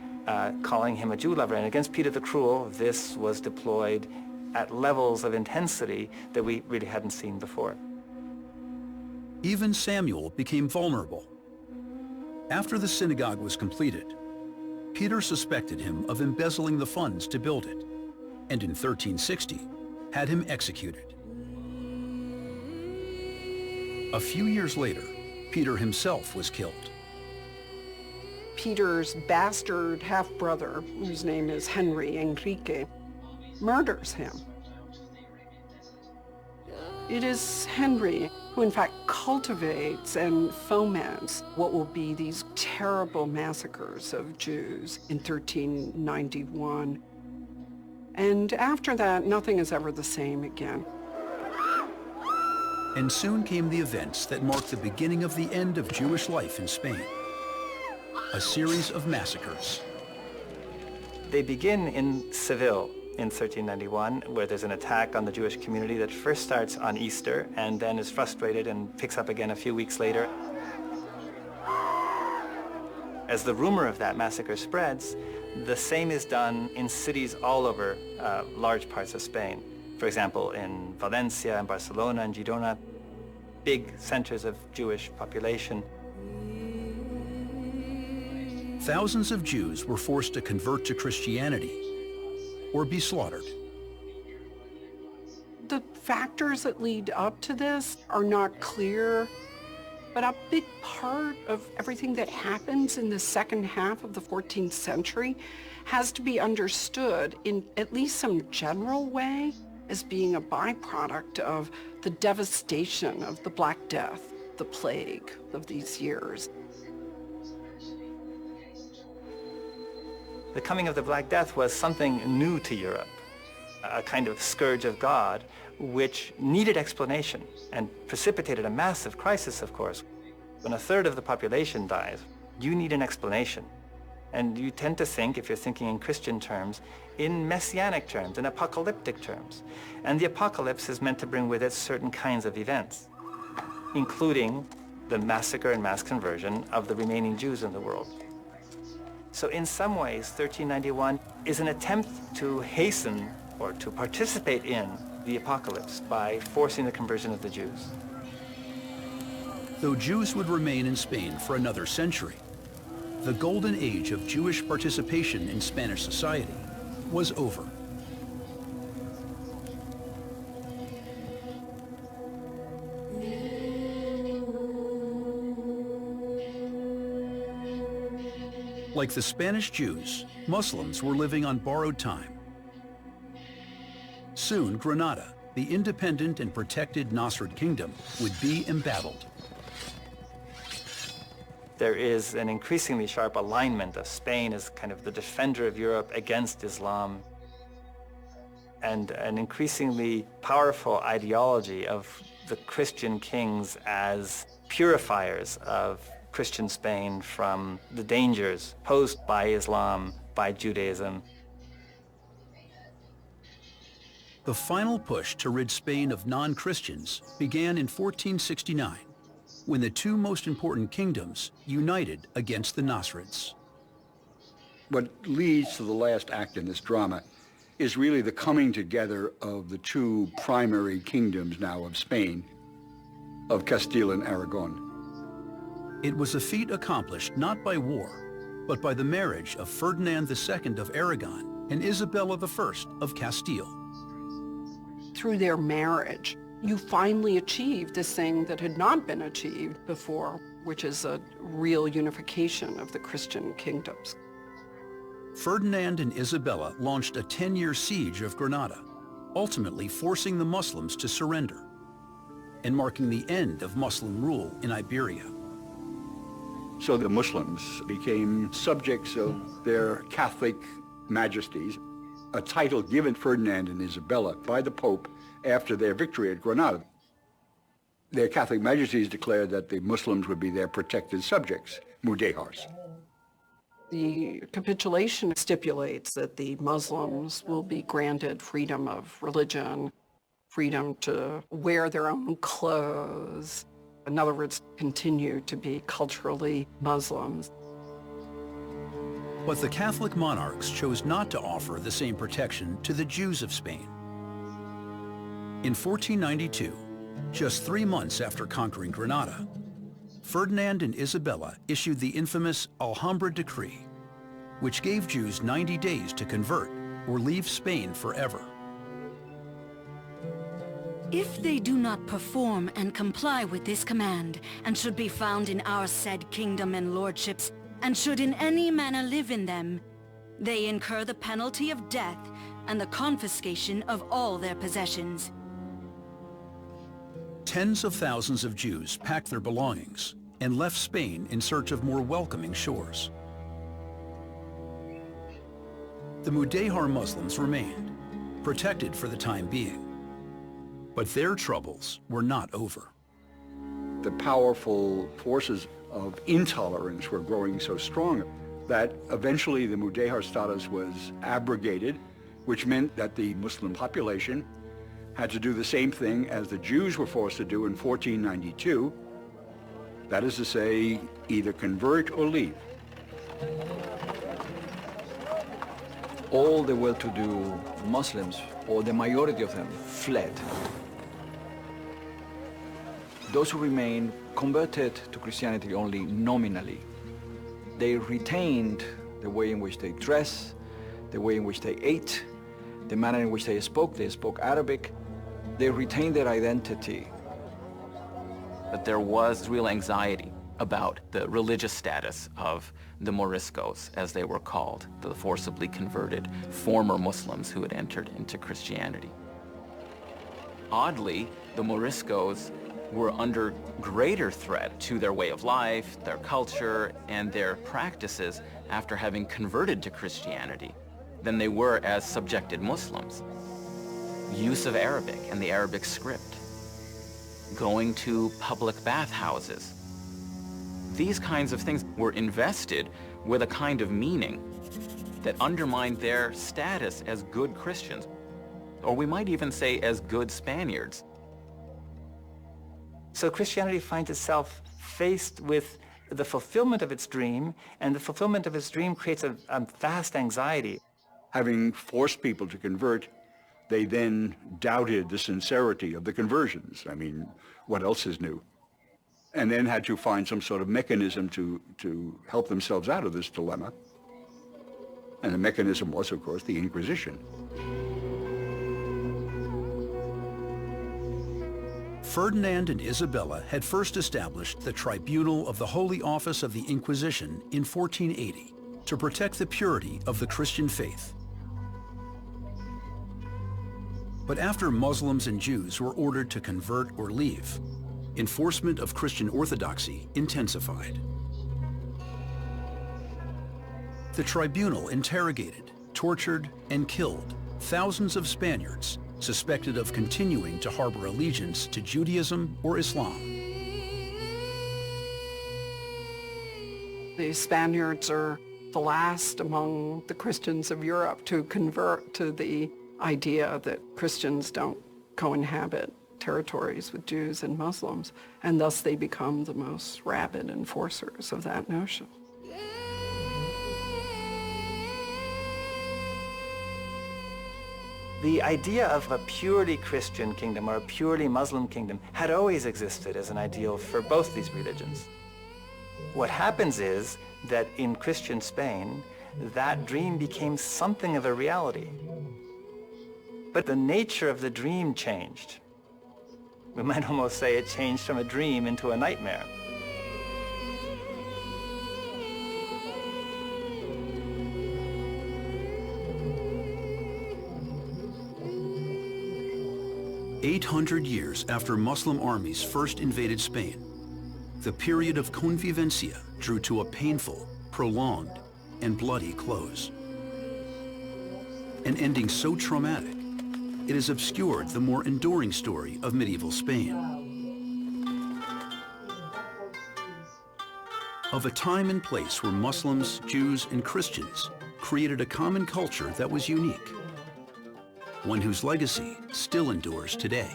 calling him a Jew lover. And against Peter the Cruel, this was deployed at levels of intensity that we really hadn't seen before. Even Samuel became vulnerable. After the synagogue was completed, Peter suspected him of embezzling the funds to build it, and in 1360, had him executed. A few years later, Peter himself was killed. Peter's bastard half-brother, whose name is Henry Enrique, murders him. It is Henry who in fact cultivates and foments what will be these terrible massacres of Jews in 1391. And after that, nothing is ever the same again. And soon came the events that marked the beginning of the end of Jewish life in Spain. A series of massacres. They begin in Seville in 1391, where there's an attack on the Jewish community that first starts on Easter and then is frustrated and picks up again a few weeks later. As the rumor of that massacre spreads, the same is done in cities all over large parts of Spain. For example, in Valencia, and Barcelona, and Girona, big centers of Jewish population. Thousands of Jews were forced to convert to Christianity or be slaughtered. The factors that lead up to this are not clear, but a big part of everything that happens in the second half of the 14th century has to be understood in at least some general way as being a byproduct of the devastation of the Black Death, the plague of these years. The coming of the Black Death was something new to Europe, a kind of scourge of God, which needed explanation and precipitated a massive crisis, of course. When a third of the population dies, you need an explanation. And you tend to think, if you're thinking in Christian terms, in messianic terms, in apocalyptic terms. And the apocalypse is meant to bring with it certain kinds of events, including the massacre and mass conversion of the remaining Jews in the world. So in some ways, 1391 is an attempt to hasten or to participate in the apocalypse by forcing the conversion of the Jews. Though Jews would remain in Spain for another century, the golden age of Jewish participation in Spanish society was over. Like the Spanish Jews, Muslims were living on borrowed time. Soon, Granada, the independent and protected Nasrid kingdom, would be embattled. There is an increasingly sharp alignment of Spain as kind of the defender of Europe against Islam, and an increasingly powerful ideology of the Christian kings as purifiers of Christian Spain from the dangers posed by Islam, by Judaism. The final push to rid Spain of non-Christians began in 1469, when the two most important kingdoms united against the Nasrids. What leads to the last act in this drama is really the coming together of the two primary kingdoms now of Spain, of Castile and Aragon. It was a feat accomplished not by war, but by the marriage of Ferdinand II of Aragon and Isabella I of Castile. Through their marriage, you finally achieved this thing that had not been achieved before, which is a real unification of the Christian kingdoms. Ferdinand and Isabella launched a 10-year siege of Granada, ultimately forcing the Muslims to surrender and marking the end of Muslim rule in Iberia. So the Muslims became subjects of their Catholic majesties, a title given Ferdinand and Isabella by the Pope after their victory at Granada. Their Catholic majesties declared that the Muslims would be their protected subjects, mudehars. The capitulation stipulates that the Muslims will be granted freedom of religion, freedom to wear their own clothes. In other words, continue to be culturally Muslims. But the Catholic monarchs chose not to offer the same protection to the Jews of Spain. In 1492, just 3 months after conquering Granada, Ferdinand and Isabella issued the infamous Alhambra Decree, which gave Jews 90 days to convert or leave Spain forever. If they do not perform and comply with this command, and should be found in our said kingdom and lordships, and should in any manner live in them, they incur the penalty of death and the confiscation of all their possessions. Tens of thousands of Jews packed their belongings and left Spain in search of more welcoming shores. The Mudéjar Muslims remained, protected for the time being. But their troubles were not over. The powerful forces of intolerance were growing so strong that eventually the Mudéjar status was abrogated, which meant that the Muslim population had to do the same thing as the Jews were forced to do in 1492. That is to say, either convert or leave. All the well-to-do Muslims, or the majority of them, fled. Those who remained converted to Christianity only nominally. They retained the way in which they dressed, the way in which they ate, the manner in which they spoke Arabic. They retained their identity. But there was real anxiety about the religious status of the Moriscos, as they were called, the forcibly converted former Muslims who had entered into Christianity. Oddly, the Moriscos were under greater threat to their way of life, their culture, and their practices after having converted to Christianity than they were as subjected Muslims. Use of Arabic and the Arabic script, going to public bathhouses. These kinds of things were invested with a kind of meaning that undermined their status as good Christians, or we might even say as good Spaniards. So Christianity finds itself faced with the fulfillment of its dream, and the fulfillment of its dream creates a vast anxiety. Having forced people to convert, they then doubted the sincerity of the conversions. I mean, what else is new? And then had to find some sort of mechanism to help themselves out of this dilemma. And the mechanism was, of course, the Inquisition. Ferdinand and Isabella had first established the Tribunal of the Holy Office of the Inquisition in 1480 to protect the purity of the Christian faith. But after Muslims and Jews were ordered to convert or leave, enforcement of Christian orthodoxy intensified. The tribunal interrogated, tortured, and killed thousands of Spaniards suspected of continuing to harbor allegiance to Judaism or Islam. The Spaniards are the last among the Christians of Europe to convert to the idea that Christians don't co-inhabit territories with Jews and Muslims, and thus they become the most rabid enforcers of that notion. The idea of a purely Christian kingdom or a purely Muslim kingdom had always existed as an ideal for both these religions. What happens is that in Christian Spain, that dream became something of a reality. But the nature of the dream changed. We might almost say it changed from a dream into a nightmare. "800 years after Muslim armies first invaded Spain, the period of convivencia drew to a painful, prolonged, and bloody close. An ending so traumatic, it has obscured the more enduring story of medieval Spain. Of a time and place where Muslims, Jews, and Christians created a common culture that was unique, one whose legacy still endures today.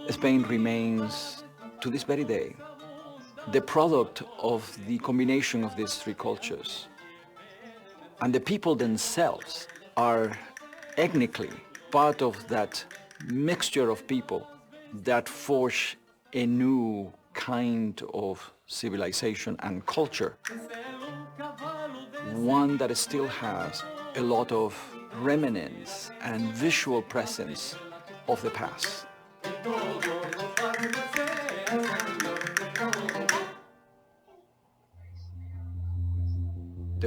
Spain remains, to this very day, the product of the combination of these three cultures. And the people themselves are ethnically part of that mixture of people that forge a new kind of civilization and culture. One that still has a lot of remnants and visual presence of the past. The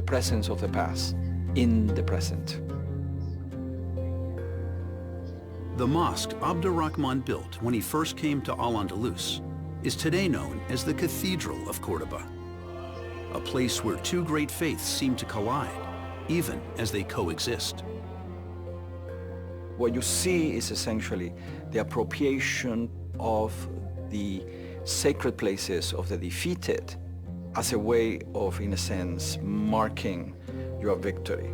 presence of the past in the present. The mosque Abdurrahman built when he first came to Al-Andalus is today known as the Cathedral of Cordoba, a place where two great faiths seem to collide, even as they coexist. What you see is essentially the appropriation of the sacred places of the defeated as a way of, in a sense, marking your victory.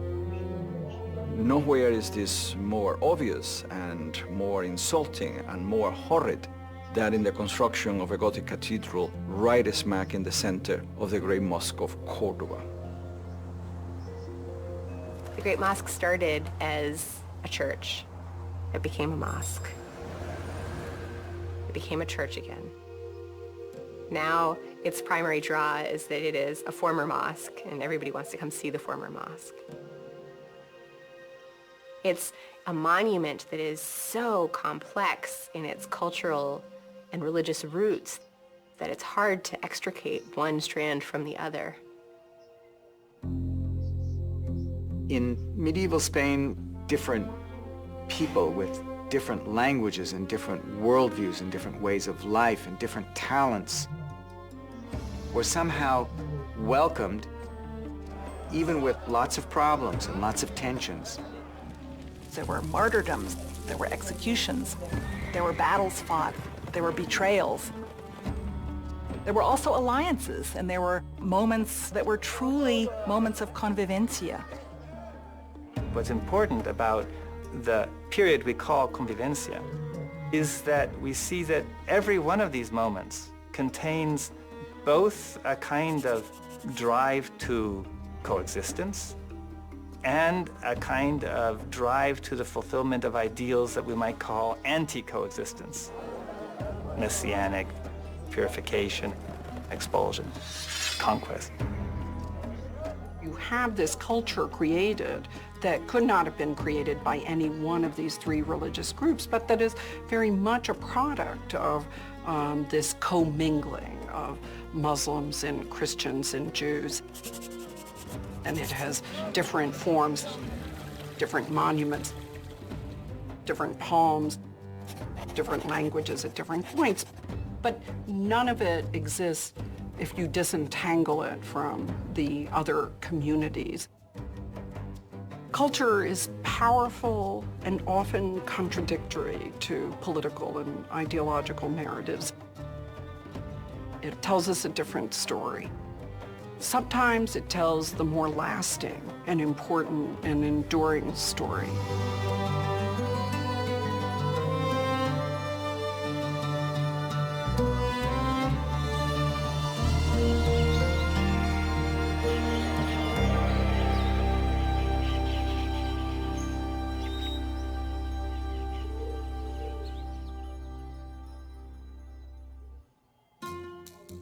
Nowhere is this more obvious and more insulting and more horrid than in the construction of a Gothic cathedral right smack in the center of the great mosque of Cordoba. The Great Mosque started as a church. It became a mosque. It became a church again. Now, its primary draw is that it is a former mosque, and everybody wants to come see the former mosque. It's a monument that is so complex in its cultural and religious roots that it's hard to extricate one strand from the other. In medieval Spain, different people with different languages and different worldviews and different ways of life and different talents were somehow welcomed, even with lots of problems and lots of tensions. There were martyrdoms, there were executions, there were battles fought, there were betrayals. There were also alliances, and there were moments that were truly moments of convivencia. What's important about the period we call convivencia is that we see that every one of these moments contains both a kind of drive to coexistence and a kind of drive to the fulfillment of ideals that we might call anti-coexistence. Messianic, purification, expulsion, conquest. You have this culture created that could not have been created by any one of these three religious groups, but that is very much a product of this commingling of Muslims and Christians and Jews. And it has different forms, different monuments, different poems, different languages at different points. But none of it exists if you disentangle it from the other communities. Culture is powerful and often contradictory to political and ideological narratives. It tells us a different story. Sometimes it tells the more lasting and important and enduring story.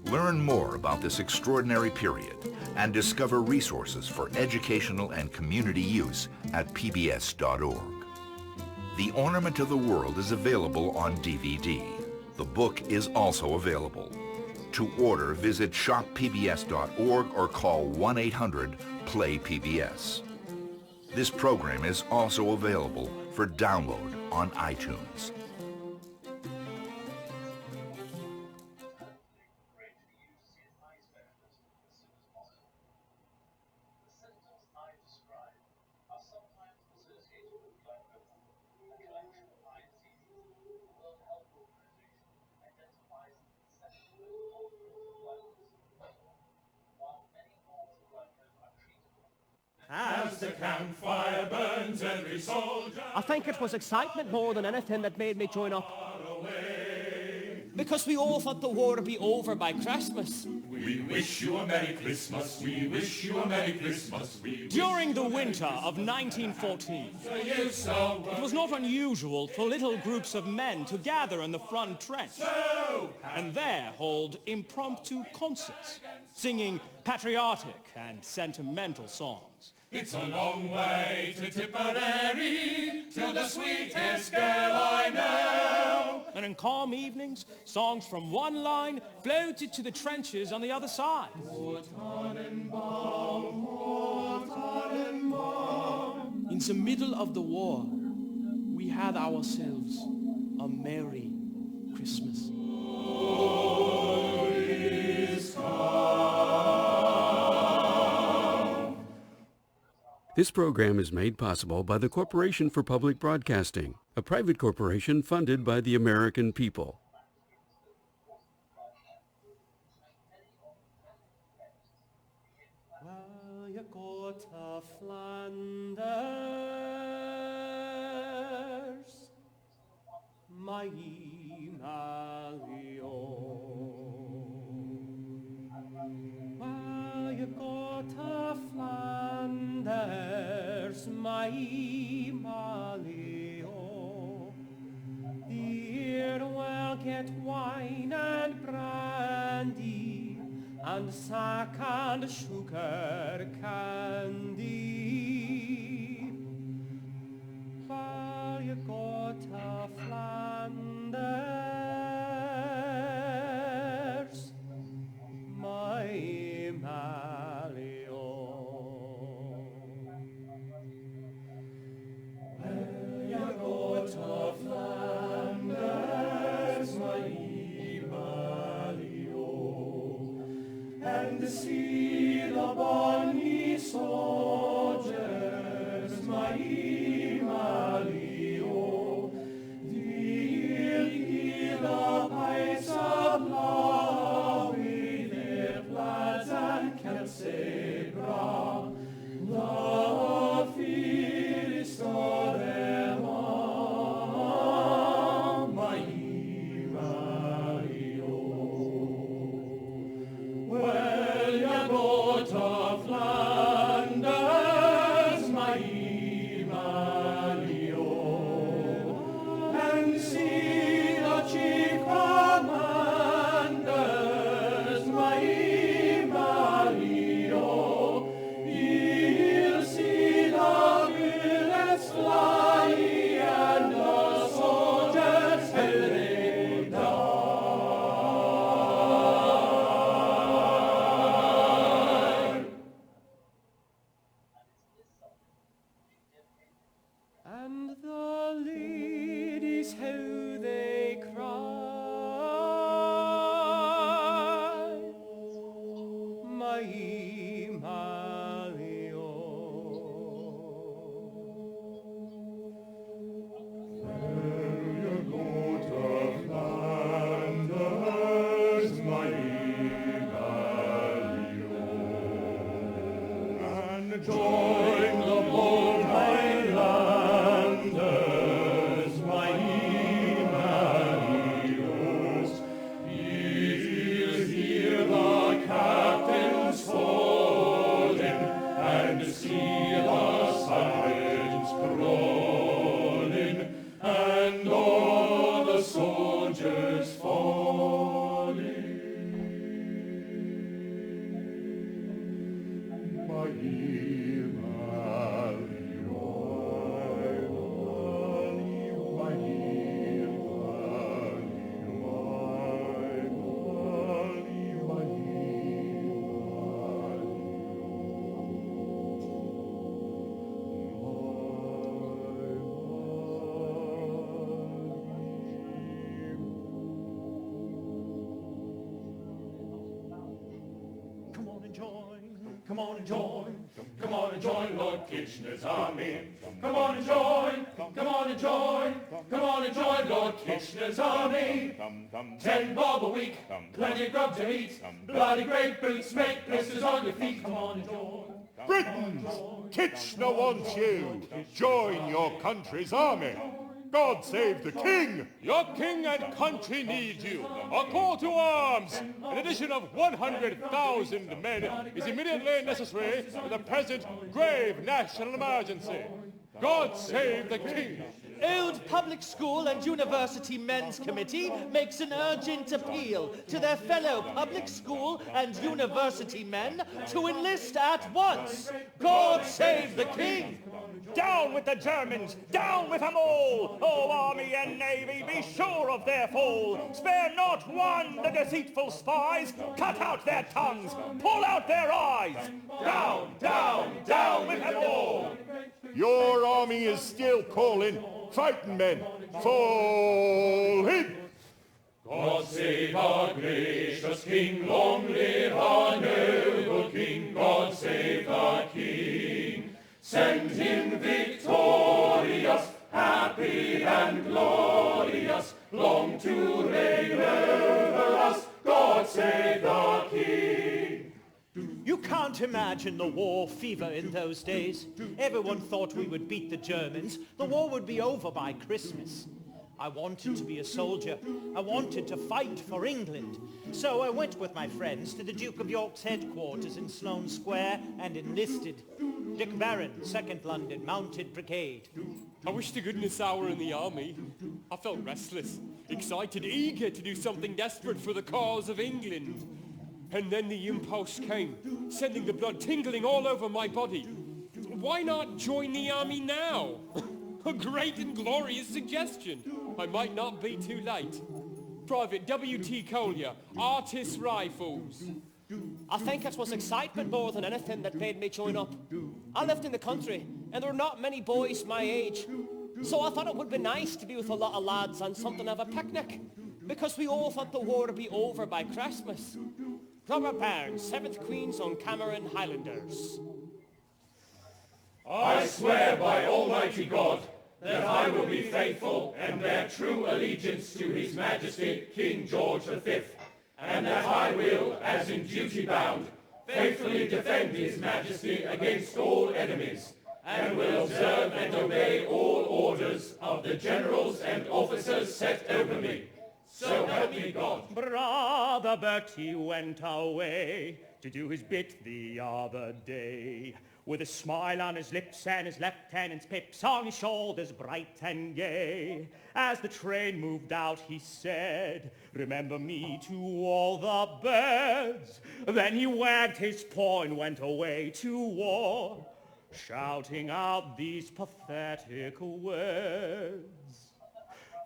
Learn more about this extraordinary period and discover resources for educational and community use at pbs.org. The Ornament of the World is available on DVD. The book is also available. To order, visit shoppbs.org or call 1-800-PLAY-PBS. This program is also available for download on iTunes. As the campfire burns, every soldier... I think it was excitement more than anything that made me join up. Because we all thought the war would be over by Christmas. We wish you a Merry Christmas, we wish you a Merry Christmas. During the winter of 1914, it was not unusual for little groups of men to gather in the front trench and there hold impromptu concerts, singing patriotic and sentimental songs. It's a long way to Tipperary, till the sweetest girl I know. And in calm evenings, songs from one line floated to the trenches on the other side. In the middle of the war, we had ourselves a merry Christmas. This program is made possible by the Corporation for Public Broadcasting, a private corporation funded by the American people. Well, you go to Flanders, my Malio. Well, you go to Flanders, my Malio. Here we'll get wine and brandy, and sack and sugar candy. While you go to Flanders, my Malio. While you go to Flanders, my Malio, and see the bonny soldiers, my Malio. They'll hear the pipes of law with their plaids and kilts bra. The fittest of them all, my Malio. Well, you go to Flanders, my Malio, and see the chief commanders, my Malio. You'll see the bullets fly and the soldiers how they die. And the ladies how they cry, my Malio. When you go to Flanders, my Malio, and join the bold Highlanders, my Malios, you'll hear the captains calling and see the sergeants crawling and all the soldiers falling. My Come on and join, come on and join, come on and join Lord Kitchener's army. Come on and join, come on and join, come on and join Lord Kitchener's army. 10 bob a week, plenty of grub to eat, bloody great boots make blisters on your feet. Come on and join. Britons, Kitchener wants you. Join your country's army. God save the king! Your king and country need you. A call to arms! An addition of 100,000 men is immediately necessary in the present grave national emergency. God save the king! Old Public School and University Men's Committee makes an urgent appeal to their fellow public school and university men to enlist at once. God save the King! Down with the Germans! Down with them all! O army and navy, be sure of their fall! Spare not one, the deceitful spies! Cut out their tongues! Pull out their eyes! Down, down, down with them all! Your army is still calling. Fighting men, fall in! God save our gracious King, long live our noble King, God save the King. Send him victorious, happy and glorious, long to reign over us, God save the King. You can't imagine the war fever in those days. Everyone thought we would beat the Germans. The war would be over by Christmas. I wanted to be a soldier. I wanted to fight for England. So I went with my friends to the Duke of York's headquarters in Sloane Square and enlisted. Dick Barron, 2nd London Mounted Brigade. I wish to goodness I were in the army. I felt restless, excited, eager to do something desperate for the cause of England. And then the impulse came, sending the blood tingling all over my body. Why not join the army now? A great and glorious suggestion. I might not be too late. Private W.T. Collier, Artist Rifles. I think it was excitement more than anything that made me join up. I lived in the country, and there were not many boys my age. So I thought it would be nice to be with a lot of lads on something of a picnic, because we all thought the war would be over by Christmas. Robert Barnes, 7th Queens on Cameron Highlanders. I swear by Almighty God that I will be faithful and bear true allegiance to His Majesty King George V, and that I will, as in duty bound, faithfully defend His Majesty against all enemies, and will observe and obey all orders of the generals and officers set over me. So help me God. Brother Bertie went away to do his bit the other day, with a smile on his lips and his lieutenant's pips on his shoulders bright and gay. As the train moved out, he said, "Remember me to all the birds." Then he wagged his paw and went away to war, shouting out these pathetic words.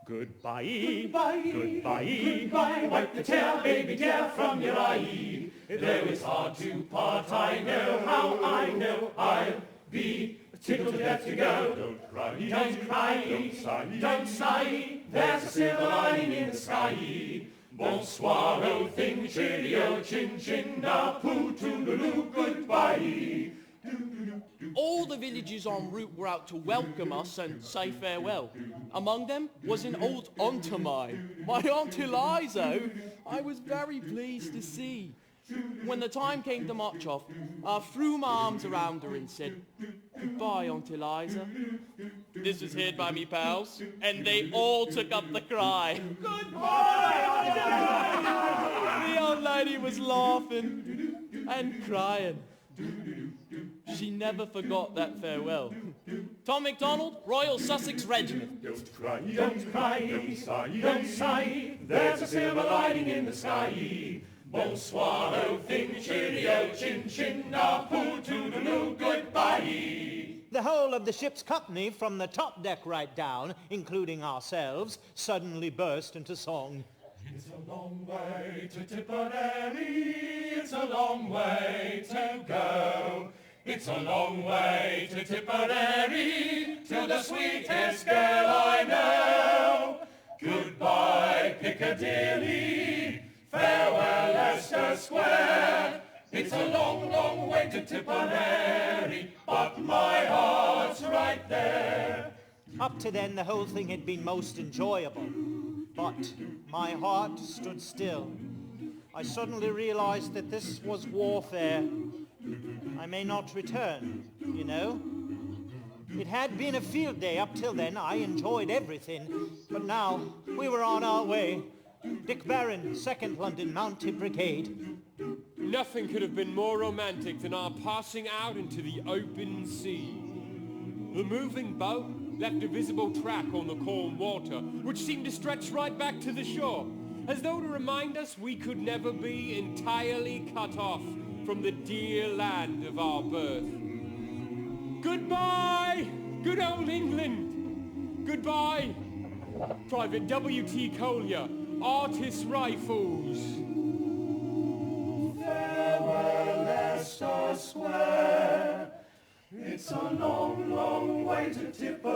Goodbye, goodbye, goodbye, Goodbye, wipe the tear, baby dear, from your eye. Though it's hard to part, I know how I know I'll be tickled to death to go. Don't cry, Don't cry, don't sigh, don't sigh, there's a silver lining in the sky. Bonsoir, old thing, cheerio, chin chin, da poo, toodaloo, goodbye. All the villages en route were out to welcome us and say farewell. Among them was an old aunt of mine, my Aunt Eliza, who I was very pleased to see. When the time came to march off, I threw my arms around her and said, "Goodbye, Aunt Eliza." This was heard by me pals, and they all took up the cry. Goodbye! The old lady was laughing and crying. She never forgot that farewell. Tom MacDonald, Royal Sussex Regiment. Don't cry, don't cry, don't sigh, don't sigh, there's a silver lining in the sky. Bonsoir, old thing, cheerio, chin chin, da poo, toodaloo, goodbye. The whole of the ship's company, from the top deck right down, including ourselves, suddenly burst into song. It's a long way to Tipperary, it's a long way to go. It's a long way to Tipperary, to the sweetest girl I know. Goodbye, Piccadilly, farewell, Leicester Square. It's a long, long way to Tipperary, but my heart's right there. Up to then, the whole thing had been most enjoyable. But my heart stood still. I suddenly realized that this was warfare. I may not return, you know. It had been a field day up till then. I enjoyed everything. But now, we were on our way. Dick Barron, 2nd London Mounted Brigade. Nothing could have been more romantic than our passing out into the open sea. The moving boat, left a visible track on the calm water, which seemed to stretch right back to the shore, as though to remind us we could never be entirely cut off from the dear land of our birth. Goodbye, good old England. Goodbye, Private W.T. Collier, Artist Rifles. Farewell, Leicester Square. It's a long, long way to Tipperary.